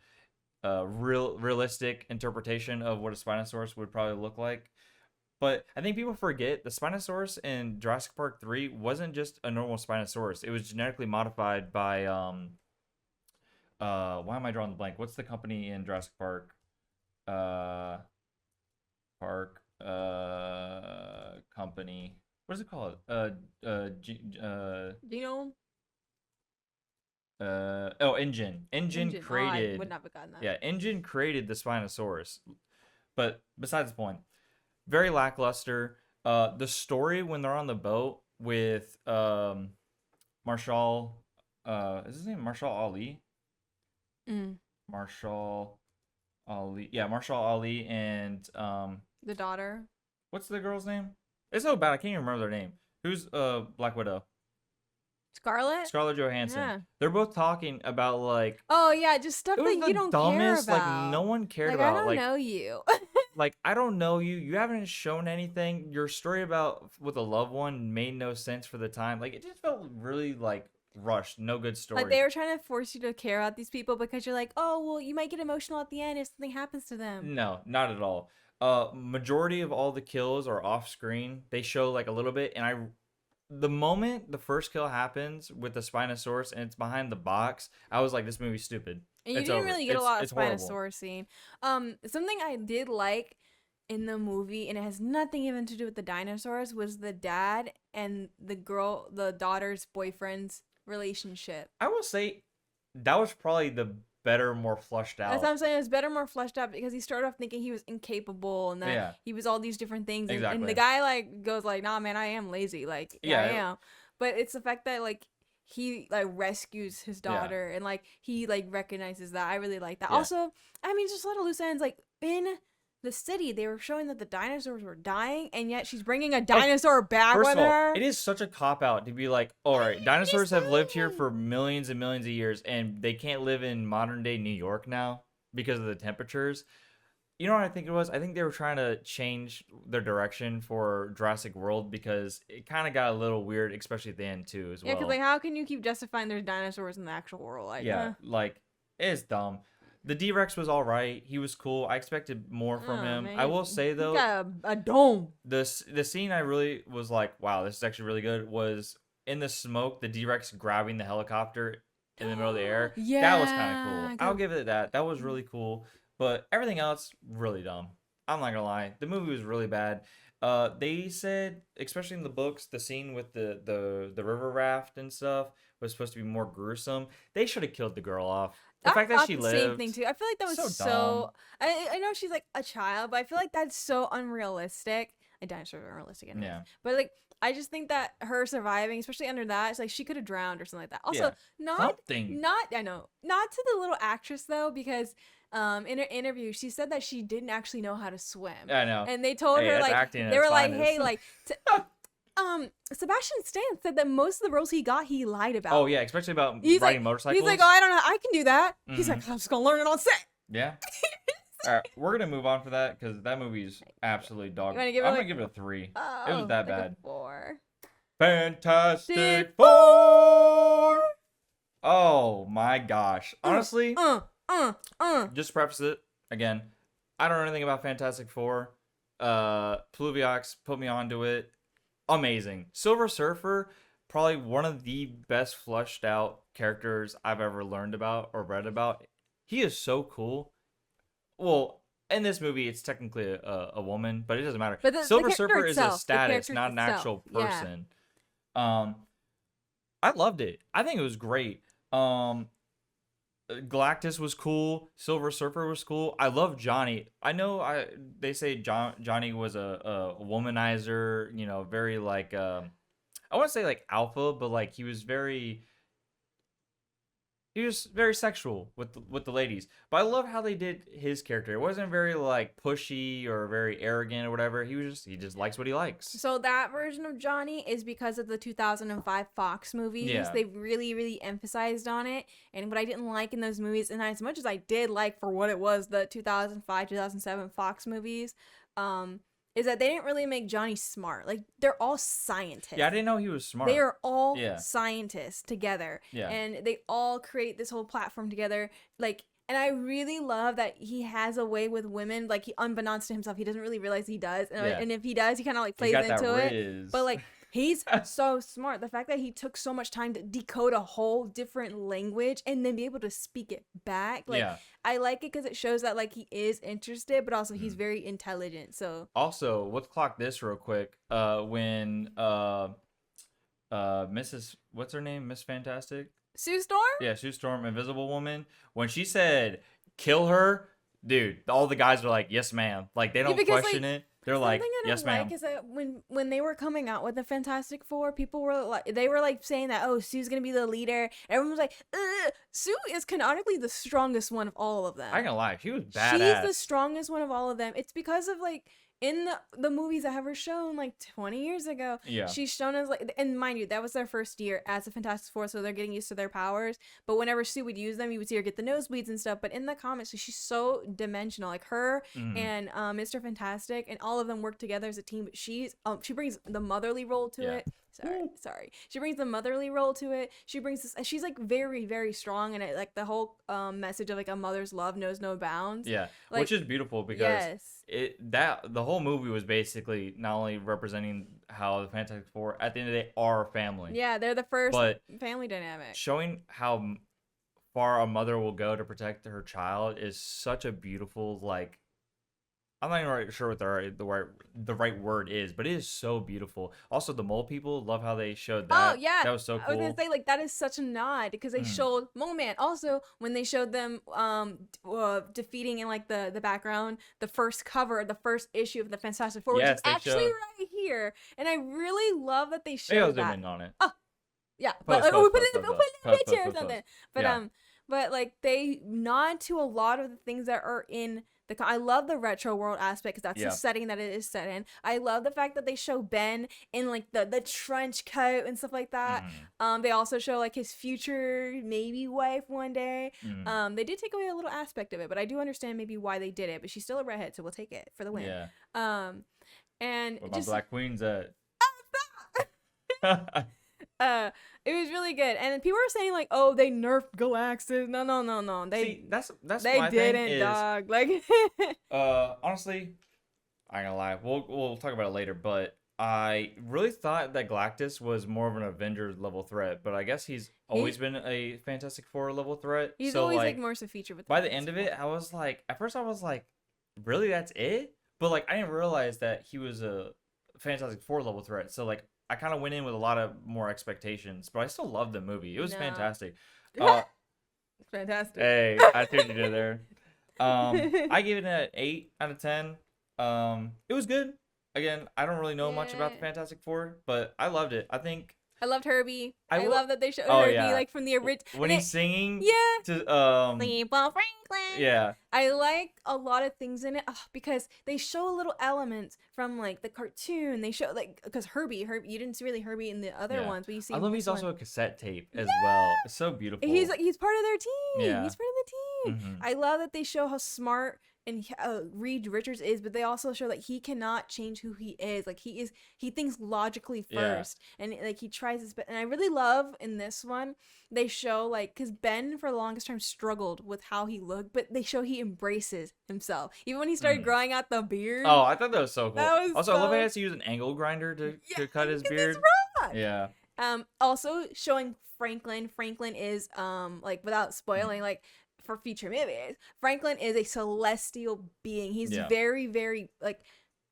Realistic interpretation of what a Spinosaurus would probably look like. But I think people forget the Spinosaurus in Jurassic Park 3 wasn't just a normal Spinosaurus. It was genetically modified by why am I drawing the blank? What's the company in Jurassic Park? Company. What is it called? Genome? Engine. Engine Oh, I created. would not have gotten that. Yeah, Engine created the Spinosaurus. But besides the point, very lackluster. The story when they're on the boat with Marshall, is his name Marshall Ali? Marshall Ali. Yeah, Marshall Ali and the daughter. what's the girl's name? It's so bad I can't even remember their name. Who's Black Widow? Scarlett Johansson. Yeah. They're both talking about like oh yeah, just stuff that you don't dumbest, care about. like no one cared like, about. I don't know you. like I don't know you. You haven't shown anything. Your story about with a loved one made no sense for the time. Like it just felt really like rushed. No good story. Like they were trying to force you to care about these people because you're like, oh well, you might get emotional at the end if something happens to them. No, not at all. Majority of all the kills are off screen. They show like a little bit, and the moment the first kill happens with the Spinosaurus and it's behind the box, I was like, this movie's stupid. And you it's didn't over. really get a lot of horrible. Spinosaurus scene. Something I did like in the movie, and it has nothing even to do with the dinosaurs, was the dad and the daughter's boyfriend's relationship. I will say that was probably the better, more flushed out. That's what I'm saying. It was better, more fleshed out because he started off thinking he was incapable and that he was all these different things. Exactly. And the guy like goes like, nah, man, I am lazy. Like, yeah, I am. But it's the fact that like he like rescues his daughter and like he like recognizes that. I really like that. Yeah. Also, I mean, just a lot of loose ends. Like in the city, they were showing that the dinosaurs were dying, and yet she's bringing a dinosaur back with her. It is such a cop out to be like, all right, dinosaurs have lived here for millions and millions of years, and they can't live in modern day New York now because of the temperatures. You know what I think it was? I think they were trying to change their direction for Jurassic World because it kind of got a little weird, especially at the end too, as well. Yeah, because like, how can you keep justifying there's dinosaurs in the actual world? Like, like it's dumb. The D-Rex was all right. He was cool. I expected more from him. Man. I will say though, he got a dome. The scene I really was like, wow, this is actually really good. Was in the smoke, the D-Rex grabbing the helicopter in the middle of the air. Yeah, that was kind of cool. I'll give it that. That was really cool. But everything else, really dumb. I'm not gonna lie. The movie was really bad. They said, especially in the books, the scene with the river raft and stuff was supposed to be more gruesome. They should have killed the girl off. The fact that she lived. Same thing too. I feel like that was so I know she's like a child, but I feel like that's so unrealistic. And dinosaurs are unrealistic anyway. Yeah. But like I just think that her surviving, especially under that, it's like she could have drowned or something like that. Also, not to the little actress though, because in her interview she said that she didn't actually know how to swim. I know. And they told her like they were like, hey, like Sebastian Stan said that most of the roles he got, he lied about. Oh yeah, especially about riding motorcycles. He's like, oh, I don't know, I can do that. Mm-hmm. He's like, I'm just gonna learn it on set. Yeah. All right, we're gonna move on for that because that movie's absolutely dog. I'm gonna give it a 3. Oh, it was that like bad. A 4. Fantastic 4. Oh my gosh! Honestly, just preface it again. I don't know anything about Fantastic Four. Pluviiox put me onto it. Amazing. Silver Surfer, probably one of the best fleshed out characters I've ever learned about or read about. He is so cool. Well, in this movie, it's technically a woman, but it doesn't matter. But the Silver character Surfer is a itself, the status, character not an itself, actual yeah. person. I loved it. I think it was great. Galactus was cool. Silver Surfer was cool. I love Johnny. I know they say Johnny was a womanizer, you know, very like I want to say like alpha, but like he was very sexual with the ladies. But I love how they did his character. It wasn't very like pushy or very arrogant or whatever. He just likes what he likes. So that version of Johnny is because of the 2005 Fox movies. Yeah. They really, really emphasized on it. And what I didn't like in those movies, and as much as I did like for what it was, the 2005, 2007 Fox movies, is that they didn't really make Johnny smart. Like, they're all scientists. Yeah, I didn't know he was smart. They are all Yeah. scientists together. Yeah. And they all create this whole platform together. Like, and I really love that he has a way with women. Like, he, unbeknownst to himself, he doesn't really realize he does. And, Yeah. and if he does, he kind of like He's plays got that into it. riz. But like, he's so smart. The fact that he took so much time to decode a whole different language and then be able to speak it back. Like, Yeah. I like it because it shows that like he is interested, but also he's very intelligent. So Also, let's clock this real quick. When Mrs. What's her name? Miss Fantastic? Sue Storm? Yeah, Sue Storm, Invisible Woman. When she said kill her, dude, all the guys are like, yes, ma'am. Like they don't because, question like, it. They're like, something I don't yes, ma'am. like is that when they were coming out with the Fantastic Four, people were like, they were like saying that, oh, Sue's gonna be the leader. Everyone was like, ugh. Sue is canonically the strongest one of all of them. I ain't gonna lie, she was badass. She's the strongest one of all of them. It's because of like in the movies that have her shown like 20 years ago. Yeah. She's shown as like, and mind you, that was their first year as a Fantastic Four, so they're getting used to their powers. But whenever Sue would use them, you would see her get the nosebleeds and stuff. But in the comics, she's so dimensional. Like her and Mr. Fantastic and all of them work together as a team. But she brings the motherly role to it. Sorry. She brings the motherly role to it. She brings this. She's like very, very strong, and it, like the whole message of like a mother's love knows no bounds. Yeah, like, which is beautiful because the whole movie was basically not only representing how the Fantastic Four at the end of the day are family. Yeah, they're the first but family dynamic. Showing how far a mother will go to protect her child is such a beautiful like. I'm not even right sure what the right word is, but it is so beautiful. Also, the mole people, love how they showed that. Oh yeah, that was so cool. I was gonna say like that is such a nod because they showed Mole Man. Also, when they showed them defeating in like the background the first cover, the first issue of the Fantastic Four, which is actually right here, and I really love that they showed Maybe I'll that. zoom in on it. Oh, yeah, but we'll put it in the picture or something. But but like they nod to a lot of the things that are in. I love the retro world aspect because that's the setting that it is set in. I love the fact that they show Ben in like the trench coat and stuff like that. They also show like his future maybe wife one day. They did take away a little aspect of it, but I do understand maybe why they did it. But she's still a redhead, so we'll take it for the win. Yeah. And where my Black Queen's at? It was really good, and people were saying like, "Oh, they nerfed Galactus." No. See, that's they my didn't, thing is, dog. Like, honestly, I ain't gonna lie. We'll talk about it later, but I really thought that Galactus was more of an Avengers level threat, but I guess he's always been a Fantastic Four level threat. He's so, always like more so featured with. By the end of it, I was like, at first I was like, really, that's it? But like, I didn't realize that he was a Fantastic Four level threat. So like. I kind of went in with a lot of more expectations, but I still loved the movie. It was fantastic. Fantastic. Hey, I see what you did there. I gave it an 8 out of 10. It was good. Again, I don't really know much about the Fantastic Four, but I loved it. I think I loved Herbie. I love that they showed Herbie like from the original when he's singing. Yeah. To Sleep on Franklin. Yeah. I like a lot of things in it because they show little elements from like the cartoon. They show like because Herbie, you didn't see really Herbie in the other ones, but you see. I love he's also a cassette tape as well. It's so beautiful. He's part of their team. Yeah. He's part of the team. I love that they show how smart and Reed Richards is, but they also show that he cannot change who he is. Like he thinks logically first, and like he tries his best. And I really love in this one they show like because Ben for the longest time struggled with how he looked, but they show he embraces himself even when he started growing out the beard. Oh, I thought that was so cool. That was also, I love how he has to use an angle grinder to cut his beard. He's rock. Yeah. Also showing Franklin. Franklin is like without spoiling, like for future movies, Franklin is a celestial being. He's Yeah. very, very like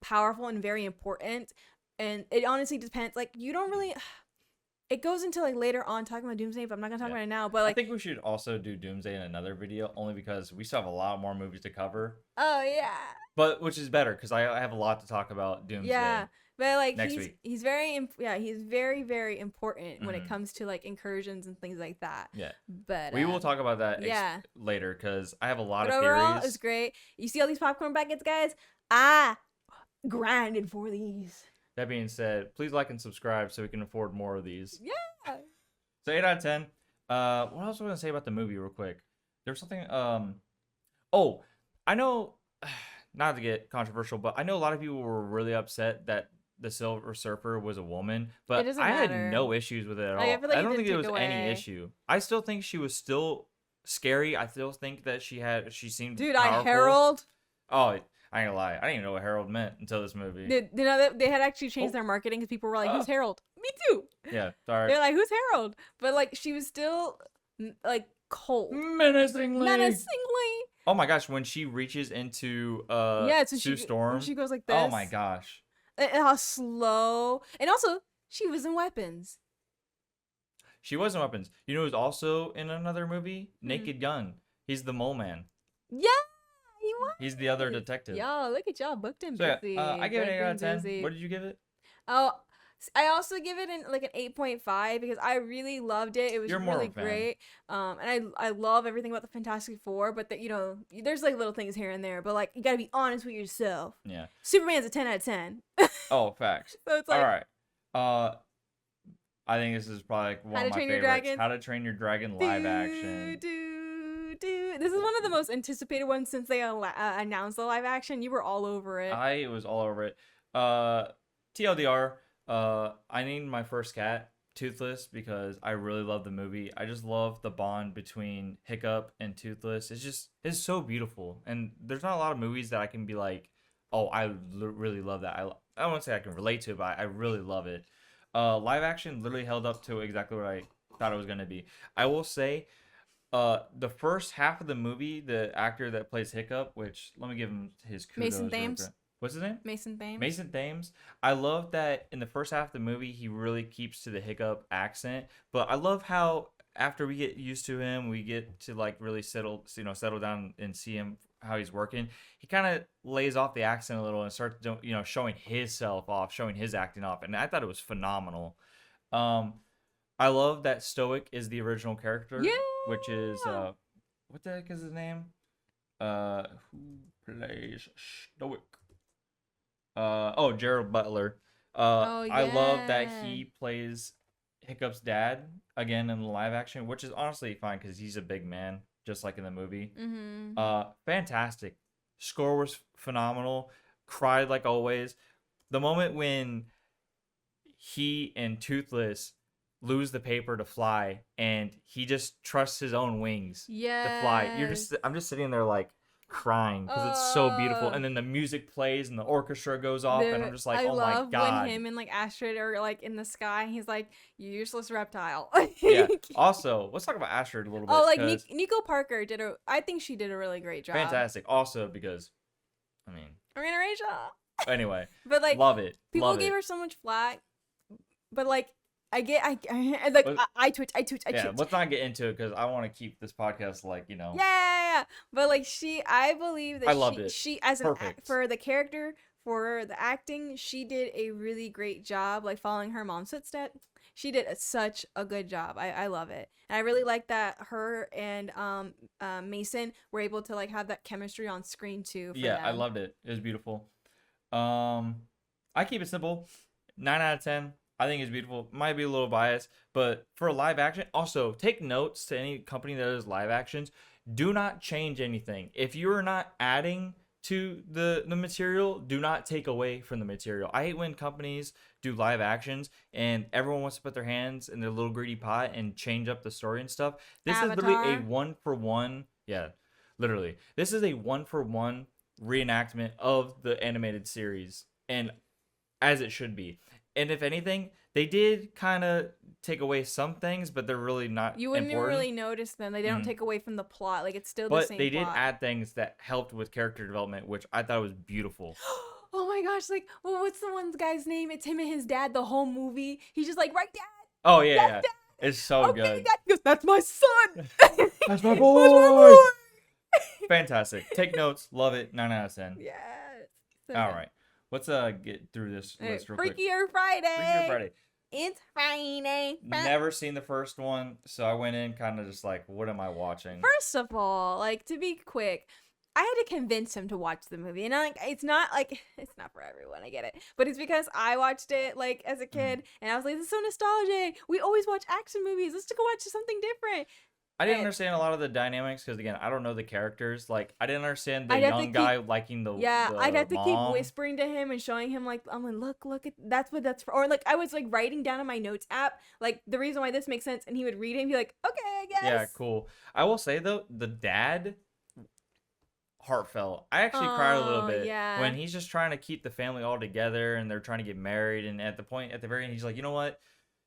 powerful and very important. And it honestly depends. Like you don't really. It goes into like later on talking about Doomsday, but I'm not gonna talk Yeah. about it now. But I like, think we should also do Doomsday in another video, only because we still have a lot more movies to cover. oh yeah, But which is better because I have a lot to talk about Doomsday yeah. But like next week. he's very he's very very important when it Mhm. comes to like incursions and things like that. Yeah. But We will talk about that yeah. later because I have a lot But of overall, theories. it's great. You see all these popcorn buckets, guys? Grinded for these. That being said, please like and subscribe so we can afford more of these. Yeah. So 8 out of 10. What else was I gonna say about the movie real quick? There's something. Oh, I know. Not to get controversial, but I know a lot of people were really upset that the Silver Surfer was a woman, but doesn't I had matter. no issues with it at all. Like, I feel like I it don't didn't think there take was any away. issue. I still think she was still scary. I still think that she seemed Dude, powerful. Harold. Oh, I ain't gonna lie. I didn't even know what Harold meant until this movie. You know that they had actually changed Oh. their marketing because people were like, "Who's Harold?" Me too. Yeah, sorry. They're like, "Who's Harold?" But like, she was still like cold, Menacingly. menacingly. Oh my gosh, when she reaches into Yeah, so Sue she Storm. when she goes like this. Oh my gosh. And how slow, and also she was in weapons. She was in weapons. You know who's also in another movie? Naked Gun. He's the mole man. Yeah, he was. He's the other detective. Yo, look at y'all, booked and So busy. yeah, I give it an 8 out of Booked and 10. busy. What did you give it? Oh, I also give it like an 8.5 because I really loved it. It was You're more really of a fan. great. And I love everything about the Fantastic Four, but that, you know, there's like little things here and there, but like you gotta be honest with yourself. Yeah. Superman's a 10 out of 10. Oh, facts. So it's like, All right. I think this is probably like one How of to my Train Your favorites. Dragon? How to Train Your Dragon live action. This is one of the most anticipated ones since they announced the live action. You were all over it. I was all over it. TLDR. I named my first cat Toothless because I really love the movie. I just love the bond between Hiccup and Toothless. It's so beautiful, and there's not a lot of movies that I can be like, oh, I really love that. I don't want to say I can relate to it, but I really love it. Live action literally held up to exactly what I thought it was gonna be. I will say, the first half of the movie, the actor that plays Hiccup, which let me give him his kudos. Mason real Thames. quick. What's his name? Mason Thames. Mason Thames. I love that in the first half of the movie, he really keeps to the Hiccup accent. But I love how after we get used to him, we get to like really settle down and see him how he's working. He kind of lays off the accent a little and starts, showing himself off, showing his acting off, and I thought it was phenomenal. I love that Stoic is the original character, Yeah. which is what the heck is his name? Who plays Stoic? Gerald Butler. I love that yeah. he plays Hiccup's dad again in the live action, which is honestly fine because he's a big man, just like in the movie. Mm-hmm. Fantastic. Score was phenomenal. Cried like always. The moment when he and Toothless lose the paper to fly, and he just trusts his own wings to fly. I'm just sitting there like crying because it's so beautiful, and then the music plays and the orchestra goes off, and I'm just like, oh my god. I love when him and like Astrid are like in the sky. He's like, "You useless reptile." Yeah. Also, let's talk about Astrid a little bit. Oh, like Nico Parker I think she did a really great job. Fantastic. Also, because, I mean, Marina Rachel. anyway, But like, love it. people Love gave it. her so much flack, but like, I twitch. Yeah, let's not get into it because I want to keep this podcast like, Yeah. But like I believe that I loved it. she as Perfect. for the character, for the acting, she did a really great job, like following her mom's footsteps. She did such a good job. I love it. And I really like that her and Mason were able to like have that chemistry on screen too. Yeah, them. I loved it. It was beautiful. I keep it simple. 9 out of 10. I think it's beautiful. Might be a little biased, but for live action, also take notes to any company that does live actions. Do not change anything. If you're not adding to the material, do not take away from the material. I hate when companies do live actions and everyone wants to put their hands in their little greedy pot and change up the story and stuff. This is literally a 1-for-1. Yeah, literally. This is a 1-for-1 reenactment of the animated series, and as it should be. And if anything, they did kind of take away some things, but they're really not You wouldn't even important. really notice them. They don't Mhm. take away from the plot. Like it's still the But same they did plot. add things that helped with character development, which I thought was beautiful. Oh my gosh! Like, well, what's the one guy's name? It's him and his dad. The whole movie. He's just like, right, dad. Oh yeah, Yes, yeah, dad. it's so Okay, good. dad. He goes, that's my son. That's my What's my boy. boy? Fantastic. Take notes. Love it. 9 out of 10. Yes. So All good. right. Let's get through this All right, list real quick. Freakier Freakier Friday. Friday. It's Friday. Never seen the first one, so I went in kind of just like, what am I watching? First of all, like to be quick, I had to convince him to watch the movie, and like it's not for everyone. I get it, but it's because I watched it like as a kid, and I was like, "This is so nostalgic. We always watch action movies. Let's go watch something different." I didn't And understand a lot of the dynamics because again, I don't know the characters. Like, I didn't understand the I'd have to young guy liking the yeah, I'd have to keep mom. whispering to him and showing him like I'm like look at that's what that's for, or like I was like writing down in my notes app like the reason why this makes sense, and he would read it and be like, "Okay, I guess." Yeah, cool. I will say though, the dad, heartfelt. I actually cried a little Oh bit yeah. when he's just trying to keep the family all together and they're trying to get married. And at the very end, he's like, you know what?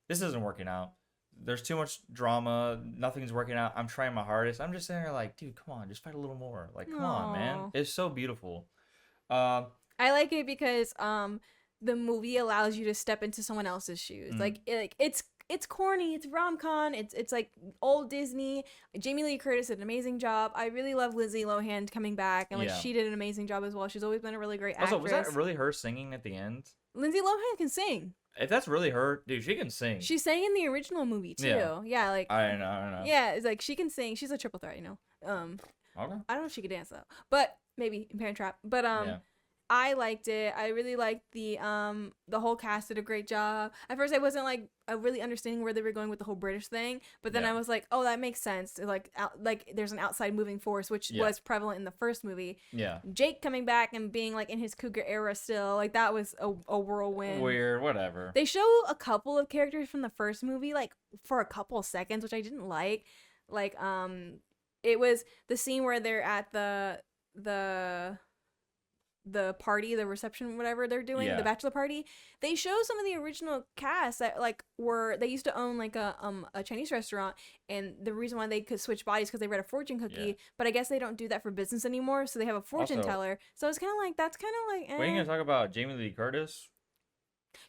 This isn't working out. There's too much drama. Nothing's working out. I'm trying my hardest. I'm just sitting there like, dude, come on, just fight a little more. Like, come on, man. Aw. It's so beautiful. Uh, I like it because the movie allows you to step into someone else's shoes. mm, Like it's corny, it's rom-com, it's like old Disney. Jamie Lee Curtis did an amazing job. I really love Lizzie Lohan coming back, and like yeah. she did an amazing job as well. She's always been a really great Also, actress. was that really her singing at the end? Lindsay Lohan can sing. If that's really her, dude, she can sing. She sang in the original movie too. Yeah, like I don't know. yeah, it's like she can sing. She's a triple threat, you know. Okay. I don't know if she could dance though, but maybe in Parent Trap. But Yeah. I liked it. I really liked the whole cast did a great job. At first I wasn't like really understanding where they were going with the whole British thing, but then Yeah. I was like, oh, that makes sense. Like like there's an outside moving force, which Yeah. was prevalent in the first movie. Yeah. Jake coming back and being like in his cougar era still, like that was a whirlwind. Weird, whatever. They show a couple of characters from the first movie like for a couple seconds, which I didn't like. Like it was the scene where they're at the party, the reception, whatever they're doing, Yeah. the bachelor party. They show some of the original cast that like they used to own like a Chinese restaurant, and the reason why they could switch bodies because they read a fortune cookie. Yeah. But I guess they don't do that for business anymore, so they have a fortune Also- teller. So it's kind of like that's kind of like. What are you gonna talk about? Jamie Lee Curtis?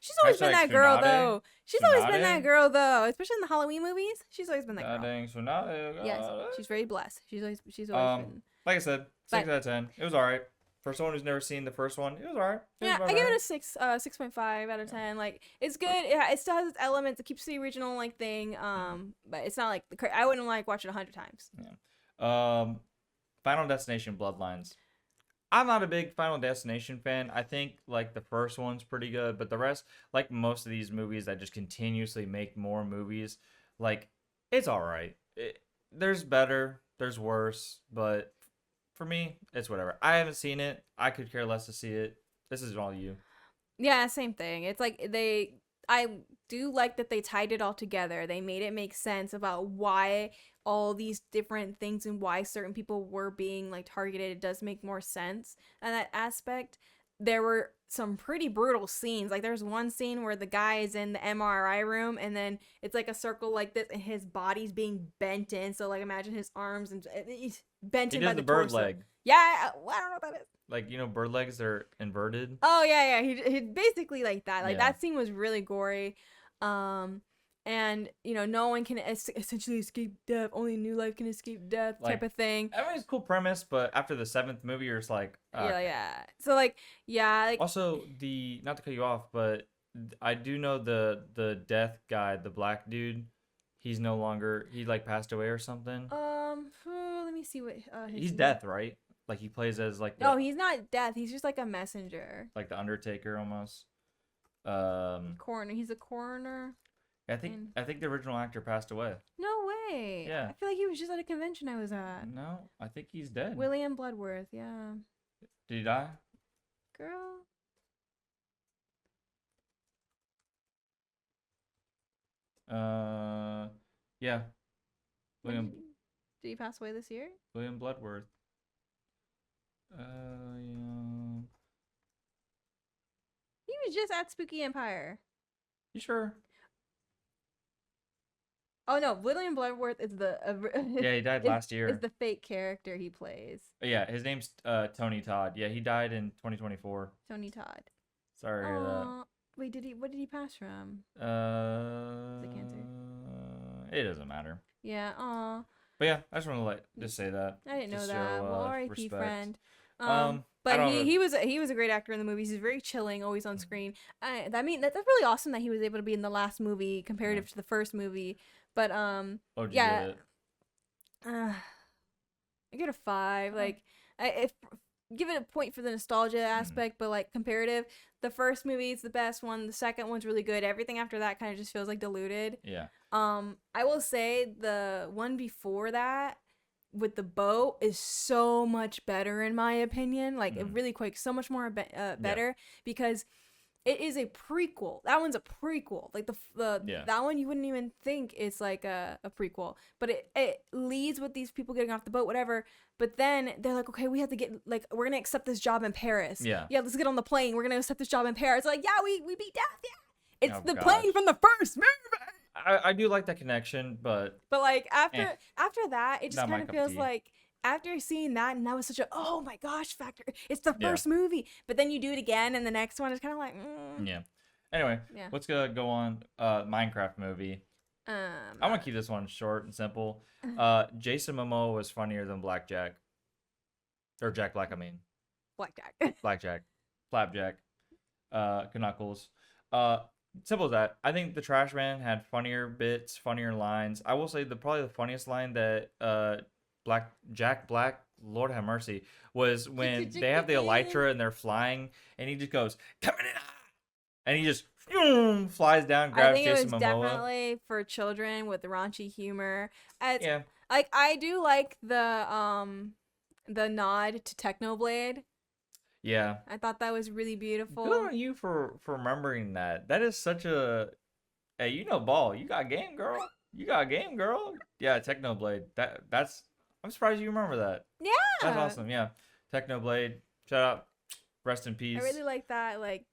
She's always been Hashtag that girl Tsunade? though. She's always been Tsunade? that girl though, especially in the Halloween movies. She's always been that girl. Dang, so not. Yes, she's very blessed. She's always been. Like I said, 6 But- out of 10. It was alright. For someone who's never seen the first one, it was alright. Yeah, I give it a 6.5 out of 10. Like it's good. It still has its elements. It keeps the original like thing. But it's not like I wouldn't like watch it 100 times. Yeah. Final Destination Bloodlines. I'm not a big Final Destination fan. I think like the first one's pretty good, but the rest, like most of these movies that just continuously make more movies, like it's alright. There's better, there's worse, but for me, it's whatever. I haven't seen it. I could care less to see it. This is all you. Yeah, same thing. It's like I do like that they tied it all together. They made it make sense about why all these different things and why certain people were being like targeted. It does make more sense in that aspect. There were some pretty brutal scenes. Like there's one scene where the guy is in the MRI room and then it's like a circle like this and his body's being bent in. So like imagine his arms and he's bent He in does by the the bird torso. leg. Yeah, I don't know what that is. Like, you know, bird legs are inverted. Oh yeah, he basically like that. Like Yeah. that scene was really gory. And you know, no one can essentially escape death. Only new life can escape death, type of thing. I mean, it's a cool premise, but after the 7th movie, you're just like, Yeah. So like, yeah, like Also, not to cut you off, but I do know the death guy, the black dude. He's no longer. He like passed away or something. let me see what He's death, right? Like he plays as like No, he's not death. He's just like a messenger. like the Undertaker almost. Coroner. He's a coroner. I think the original actor passed away. No way. Yeah. I feel like he was just at a convention I was at. No, I think he's dead. William Bloodworth. Yeah. Did he die? Girl. Yeah. William Did he pass away this year? William Bloodworth. Yeah. He was just at Spooky Empire. You sure? Oh no, William Bloodworth is the Yeah, he died last is year. the fake character he plays. Yeah, his name's Tony Todd. Yeah, he died in 2024. Tony Todd. Sorry to hear Oh, wait, did he? What did he pass from? that. Was it cancer? It doesn't matter. Yeah. Oh, But yeah, I just want to just say that. I didn't know Just that. Well, show R.I.P. respect. friend. I But don't he know. he was a great actor in the movies. He's very chilling, always on screen. That's really awesome that he was able to be in the last movie comparative to the first movie. But What'd you yeah, give it? uh, I give it a 5. Like, if give it a point for the nostalgia aspect, but like comparative, the first movie is the best one. The second one's really good. Everything after that kind of just feels like diluted. Yeah. I will say the one before that with the boat is so much better in my opinion. Like it really quick, so much more better because it is a prequel. That one's a prequel. Like that one you wouldn't even think it's like a prequel, but it leads with these people getting off the boat, whatever. But then they're like, okay, we have to get like we're gonna accept this job in Paris. Yeah. Yeah, let's get on the plane. We're gonna accept this job in Paris. Like, yeah, we beat death. Yeah, it's the gosh. plane from the first movie. I do like that connection, but like after that, it just Not my kind of cup of feels tea. like after seeing that, and that was such a oh my gosh factor. It's the first movie, but then you do it again, and the next one is kind of like yeah. Anyway, Yeah. let's go on. Minecraft movie. I'm gonna keep this one short and simple. Jason Momoa was funnier than Blackjack, or Jack Black. I mean, Blackjack. Blackjack, Flapjack, Knuckles. Simple as that. I think the Trash Man had funnier bits, funnier lines. I will say probably the funniest line that Jack Black, Lord have mercy, was when they have the elytra and they're flying, and he just goes coming in, and he just flies down, grabs Jason Momoa. I think it was definitely for children with raunchy humor. Yeah. Like I do like the nod to Technoblade. Yeah. I thought that was really beautiful. Good on you for remembering that. That is such a hey, you know ball. You got game, girl. You got game, girl. Yeah, Technoblade. That's I'm surprised you remember that. Yeah. That's awesome. Yeah. Technoblade. Shout out. Rest in peace. I really like that. Like,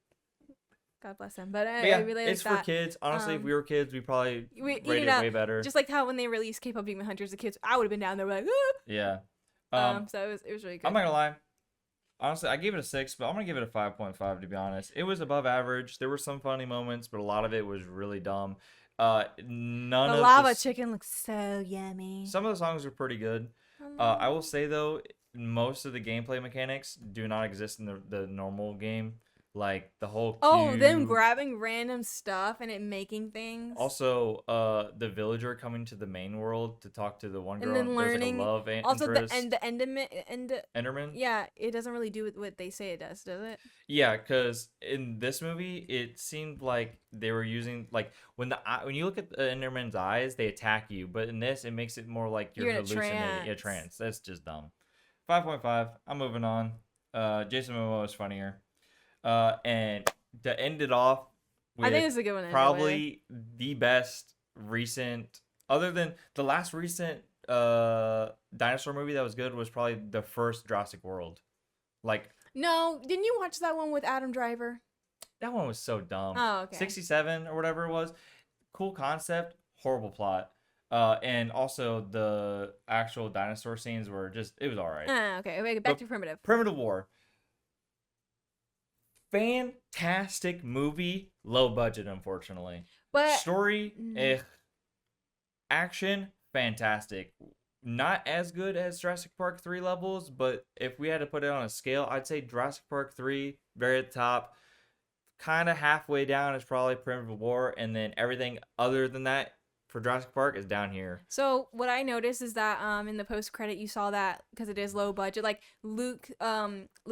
God bless him. But yeah, I really like it's that. for kids. Honestly, if we were kids, we probably rated it way better. Just like how when they released K-pop Demon Hunters, the kids, I would have been down there like, ah! Yeah. So it was really good. I'm not gonna lie. Honestly, I gave it a 6, but I'm gonna give it a 5.5 to be honest. It was above average. There were some funny moments, but a lot of it was really dumb. The lava chicken looks so yummy. Some of the songs were pretty good. I will say though, most of the gameplay mechanics do not exist in the normal game. Like the whole them grabbing random stuff and it making things. Also, the villager coming to the main world to talk to the one girl. And then learning. Like a love also, interest. the Enderman. Yeah, it doesn't really do what they say it does it? Yeah, because in this movie, it seemed like they were using like when you look at the Enderman's eyes, they attack you. But in this, it makes it more like you're hallucinating. A trance. That's just dumb. 5.5. I'm moving on. Jason Momoa is funnier. And to end it off, I think it's a good one. Probably the best recent, other than the last recent dinosaur movie that was good, was probably the first Jurassic World. Like, no, didn't you watch that one with Adam Driver? That one was so dumb. Oh, okay. 67 or whatever it was. Cool concept, horrible plot. And also the actual dinosaur scenes were just, it was all right. Okay, back to Primitive. Primitive War. Fantastic movie, low budget, unfortunately. But story, action, fantastic. Not as good as Jurassic Park 3 levels, but if we had to put it on a scale, I'd say Jurassic Park 3, very at the top. Kind of halfway down is probably Primitive War, and then everything other than that for Jurassic Park is down here. So what I noticed is that in the post credit you saw that because it is low budget, like Luke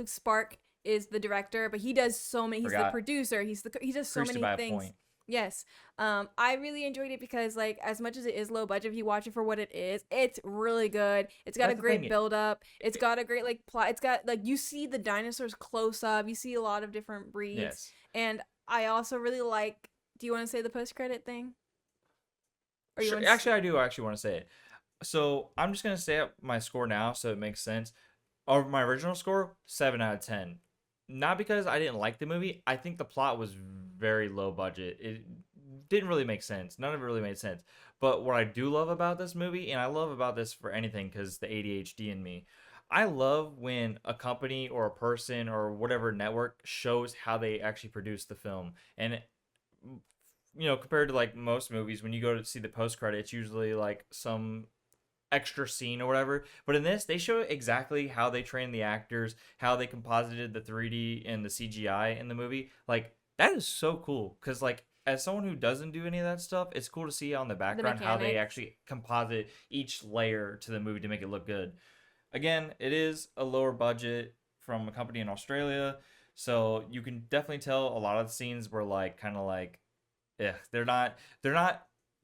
Spark is the director, but he does so many. He's the producer. He does so many things. Yes. I really enjoyed it because like as much as it is low budget, if you watch it for what it is, it's really good. It's got a great build up. It's got a great like plot. It's got like you see the dinosaurs close up. You see a lot of different breeds. Yes. And I also really like. Do you want to say the post credit thing? Or sure. Actually, I do actually want to say it. So I'm just gonna say my score now, so it makes sense. Or my original score, 7 out of 10. Not because I didn't like the movie. I think the plot was very low budget. didn't really make sense. None of it really made sense. But what I do love about this movie, and I love about this for anything because the ADHD in me, I love when a company or a person or whatever network shows how they actually produce the film. And compared to like most movies, when you go to see the post credit, it's usually like some extra scene or whatever. But in this, they show exactly how they trained the actors, how they composited the 3D and the CGI in the movie. Like that is so cool because like as someone who doesn't do any of that stuff, it's cool to see on the The background how they mechanics. actually composite each layer to the movie to make it look good. Again, it is a lower budget from a company in Australia, so you can definitely tell a lot of the scenes were like kind of like, yeah, they're not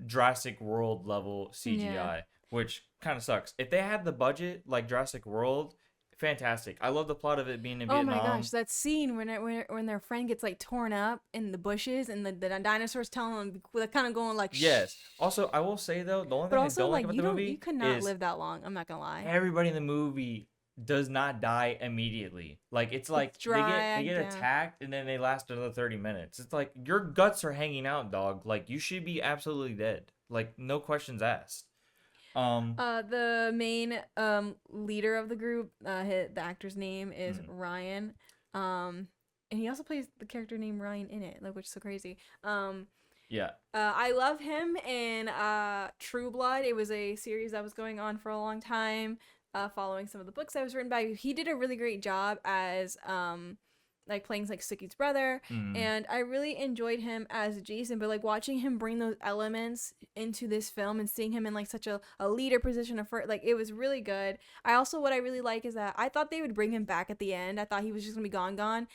Jurassic World level Yeah. CGI, which kind of sucks. If they had the budget like Jurassic World, fantastic. I love the plot of it being in Oh my gosh, Vietnam. that scene when their friend gets like torn up in the bushes and the dinosaurs telling them they're kind of going like shh. Yes. Also, I will say though, the only But thing I also don't like like about the you movie could not is live that long. I'm not gonna lie. everybody in the movie does not die immediately. Like it's like It's they get dragged. Yeah. attacked and then they last another 30 minutes. It's like your guts are hanging out, dog. Like you should be absolutely dead. Like no questions asked. Um The main leader of the group, the actor's name is mm, Ryan. Um, and he also plays the character named Ryan in it, like which is so crazy. yeah. I love him in True Blood. It was a series that was going on for a long time, following some of the books that was written by. He did a really great job as like playing like Suki's brother, Mm, and I really enjoyed him as Jason. But like watching him bring those elements into this film and seeing him in like such a leader position of like it was really good. I also what I really like is that I thought they would bring him back at the end. I thought he was just gonna be gone. But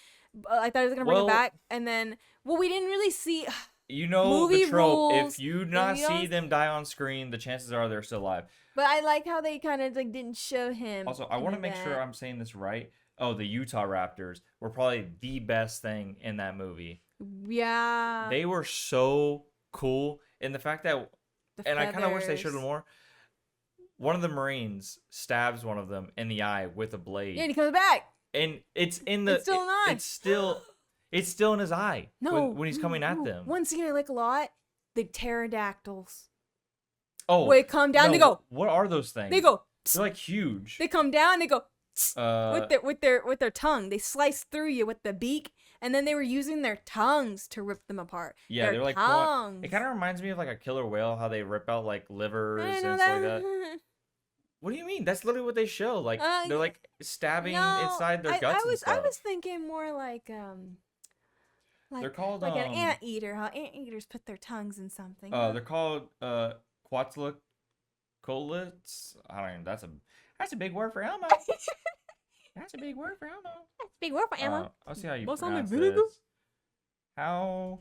I thought he was gonna bring him well, back, and then well we didn't really see you know the movie trope. If rules. you do If not you see don't, them die on screen, the chances are they're still alive. but I like how they kind of like didn't show him Also, I in want to make sure event. I'm saying this right. Oh, the Utah Raptors were probably the best thing in that movie. Yeah, They were so cool. And the fact that, the and I kind of wish they showed feathers. more. One of the Marines stabs one of them in the eye with a Yeah, and blade, he comes back. and it's in It's the, still not. it's still in his eye No, when he's coming at no. them. One scene I like a lot: the pterodactyls. Oh Where they come down, they no, go. what are those They things? go. They're like huge. They come down. They go Uh, with their tongue. They slice through you with the beak, and then they were using their tongues to rip them apart. yeah, Their they're like pulling. It tongues. kind of reminds me of like a killer whale, how they rip out like I livers didn't know and stuff like that. that. What do you mean? That's literally what they show. Like they're Yeah, like stabbing no, inside their guts and I stuff. was thinking more They're called like an anteater. How anteaters put their tongues in something. they're called Quetzalcoatlus. I don't even. That's a big word for Elmo. That's a big word for Elmo. Big word for Emma. I'll see how you What's on the pronounce vinegar? this. How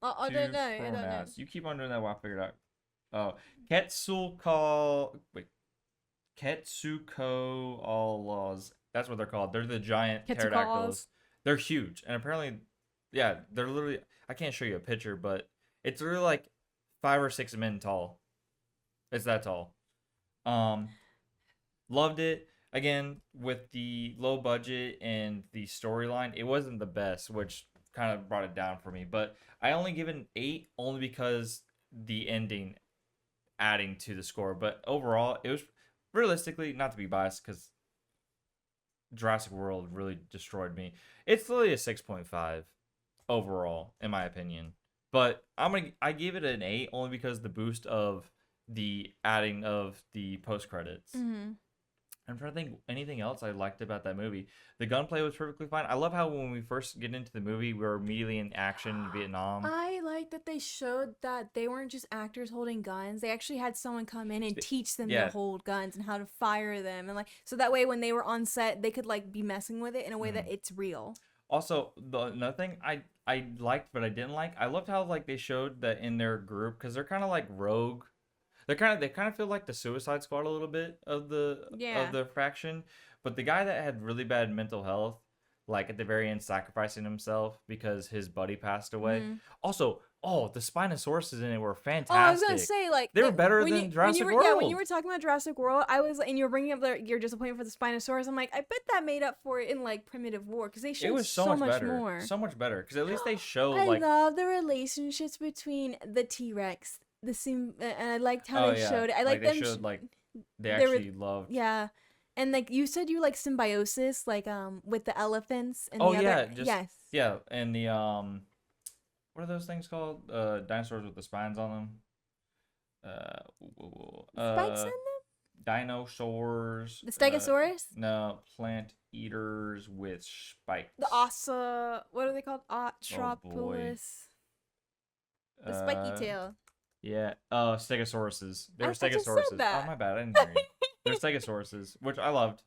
I don't know. I don't know. pronounce? You keep on doing that while I figure it out. Oh, Quetzalcoatl. Wait, Quetzalcoatlus. That's what they're called. They're the giant Quetzalcoatlus. pterodactyls. They're huge, and apparently, yeah, they're literally. I can't show you a picture, but it's really like 5 or 6 men tall. It's that tall. Um, Loved it. Again, with the low budget and the storyline, it wasn't the best, which kind of brought it down for me. But I only give it an 8 only because the ending adding to the score. But overall, it was realistically, not to be biased, because Jurassic World really destroyed me. It's literally a 6.5 overall, in my opinion. But I gave it an 8 only because the boost of the adding of the post credits. Mm-hmm. I'm trying to think anything else I liked about that movie. The gunplay was perfectly fine. I love how when we first get into the movie, we're immediately in action in Vietnam. I like that they showed that they weren't just actors holding guns. They actually had someone come in and teach them Yeah. to hold guns and how to fire them, and like so that way when they were on set, they could like be messing with it in a way that it's real. Also, another thing I liked but I didn't like, I loved how like they showed that in their group, because they're kind of like rogue. They kind of feel like the Suicide Squad a little bit of Yeah. the faction. But the guy that had really bad mental health, like at the very end sacrificing himself because his buddy passed away. Mhm. Also, the Spinosauruses in it were fantastic. Oh, I was gonna say, like, they were better when than Jurassic when you were, World. Yeah, when you were talking about Jurassic World, I was, and you were bringing up your disappointment for the Spinosaurus. I'm like, I bet that made up for it in like Primitive War because they showed it was so, much much better, more. so much better because at least they show I like love the relationships between the T-Rex, and I liked how they showed it. I like they them. showed like they they were- actually loved. Yeah, and like you said, you like symbiosis, like with the elephants and Oh the yeah, other. just Yes. yeah, and the what are those things called? Dinosaurs with the spines on them. Spikes in them? Dinosaurs. The Stegosaurus? No, plant eaters with spikes. The what are they called? Otropolis. The spiky tail. Yeah. Stegosauruses. They were I just said Stegosauruses. that. Oh my bad, I didn't hear you. They're Stegosauruses, which I loved.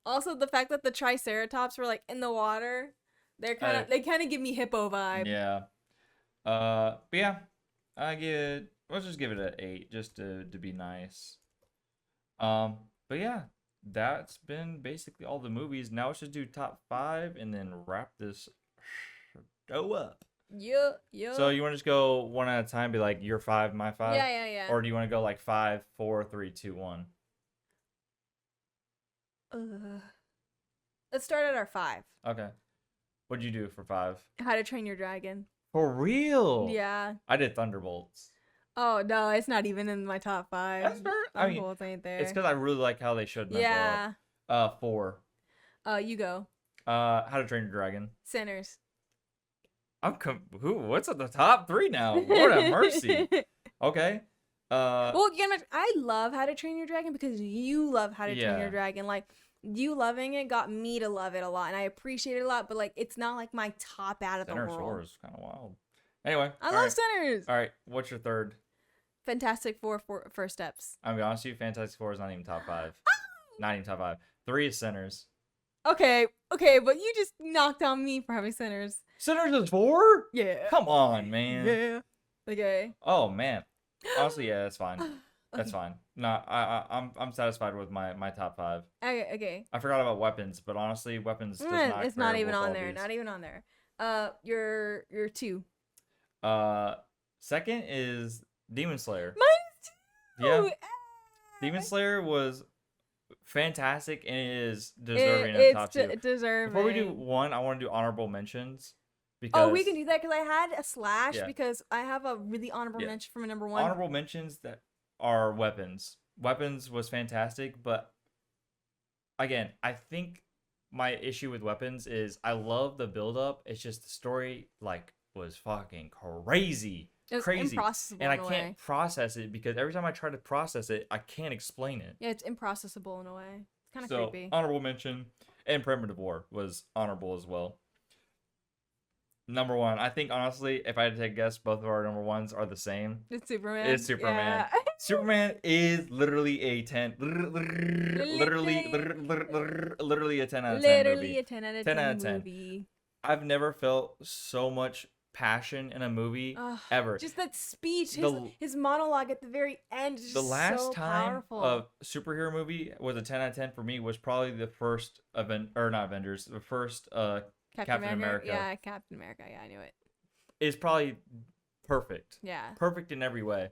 Also, the fact that the Triceratops were like in the water, they kind of give me hippo vibe. Yeah. But yeah, let's just give it an 8 just to be nice. But yeah, that's been basically all the movies. Now let's just do top 5 and then wrap this show up. Yeah. So you want to just go one at a time, be like your 5, my 5? Yeah. Or do you want to go like 5, 4, 3, 2, 1? Let's start at our 5. Okay. What'd you do for 5? How to Train Your Dragon. For real? Yeah. I did Thunderbolts. Oh no, it's not even in my top 5. That's fair. I mean, Thunderbolts ain't there. it's because I really like how they showed Member up. 4. You go. How to Train Your Dragon. Sinners. What's at the top 3 now? Lord have mercy. Okay. Well, I love How to Train Your Dragon because you love How to Train Your Dragon. Like, you loving it got me to love it a lot, and I appreciate it a lot. But like, it's not like my top out of the world. Sinners is kind of wild. Anyway, I love Sinners. All right, what's your 3rd? Fantastic Four First Steps. I'm gonna be honest with you, Fantastic Four is not even top 5. Not even top 5. 3 is Sinners. Okay, but you just knocked on me for having Sinners. Sinners is 4? Yeah. Come on, man. Yeah. Okay. Oh man. Honestly, yeah, that's fine. That's fine. No, I'm satisfied with my top 5. Okay. I forgot about weapons, but honestly, weapons does not. It's not even on there. Not even on there. Your 2. Second is Demon Slayer. Mine too. Yeah. Demon Slayer was fantastic and it is deserving of top 2. Deserving. Before we do 1, I want to do honorable mentions. Because, we can do that because I had a slash Yeah. because I have a really honorable mention from a number 1. Honorable mentions that are weapons. Weapons was fantastic, but again, I think my issue with weapons is I love the build up. It's just the story was fucking crazy. It's crazy. improcessable And I in a can't way. process it because every time I try to process it, I can't explain it. Yeah, it's improcessable in a way. It's kind of So, creepy. honorable mention and Primitive War was honorable as well. Number 1, I think honestly, if I had to take a guess, both of our number 1s are the same. It's Superman. It's Superman. Yeah. Superman is literally a 10. Literally a 10 out of 10 Literally movie. a 10 out of 10 10, out of 10. movie. I've never felt so much passion in a movie ever. Just that speech, The- his monologue at the very end is just The last so time powerful. a superhero movie was a 10 out of 10 for me was probably the first not Avengers, the first Captain America. Yeah, Captain America. Yeah, I knew it. Is probably perfect. Yeah. Perfect in every way.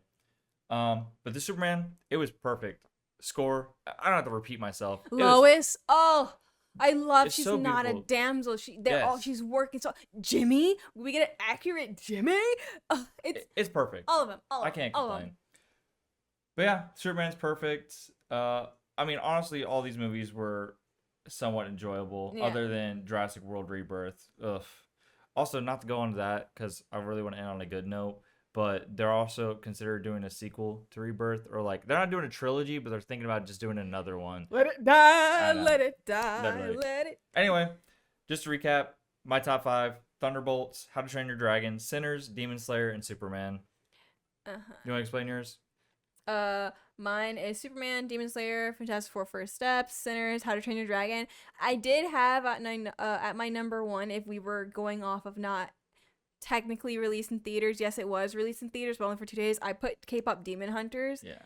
But the Superman, it was perfect. Score, I don't have to repeat myself. Lois, I love It's she's so not beautiful. a damsel. She's Yes. working so Jimmy, we get an accurate Jimmy? It's perfect. All of them. I can't complain. But yeah, Superman's perfect. I mean, honestly, all these movies were somewhat enjoyable, Yeah. other than Jurassic World Rebirth. Ugh. Also, not to go on to that because I really want to end on a good note. But they're also considered doing a sequel to Rebirth, or they're not doing a trilogy, but they're thinking about just doing another one. Let it die, I know. let it die, Literally. let it. Anyway, just to recap, my top 5: Thunderbolts, How to Train Your Dragon, Sinners, Demon Slayer, and Superman. You want to explain yours? Mine is Superman, Demon Slayer, Fantastic Four First Steps, Sinners, How to Train Your Dragon. I did have at my number 1, if we were going off of not technically released in theaters. Yes, it was released in theaters, but only for 2 days. I put K-pop Demon Hunters. Yeah.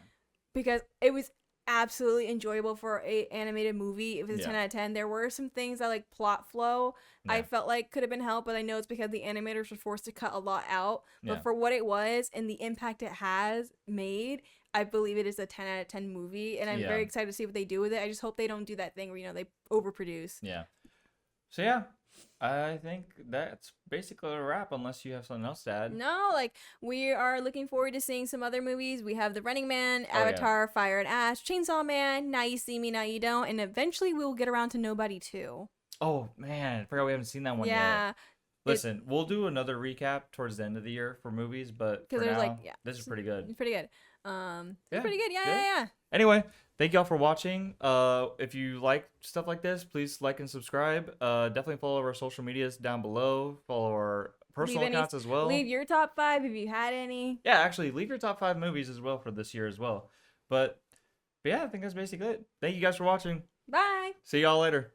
Because it was absolutely enjoyable for a animated movie. If it's a 10 out of 10, there were some things that like plot flow I Yeah. felt like could have been helped, but I know it's because the animators were forced to cut a lot out. But Yeah. for what it was and the impact it has made, I believe it is a 10 out of 10 movie, and I'm Yeah. very excited to see what they do with it. I just hope they don't do that thing where, you know, they overproduce. Yeah. So yeah, I think that's basically a wrap unless you have something else to add. No, like we are looking forward to seeing some other movies. We have The Running Man, Oh, yeah. Avatar, Fire and Ash, Chainsaw Man, Now You See Me, Now You Don't, and eventually we will get around to Nobody too. Oh man, I forgot we haven't seen that one yet. Yeah, Listen, we'll do another recap towards the end of the year for movies, but for because there's now, like, yeah, this is pretty good. it's pretty good. Yeah, It's pretty good. Yeah, good. yeah. Anyway, thank y'all for watching. If you like stuff like this, please like and subscribe. Definitely follow our social medias down below. Follow our personal accounts as well. Leave your top 5 if you had any. Yeah, actually, leave your top 5 movies as well for this year as well. But yeah, I think that's basically it. Thank you guys for watching. Bye. See y'all later.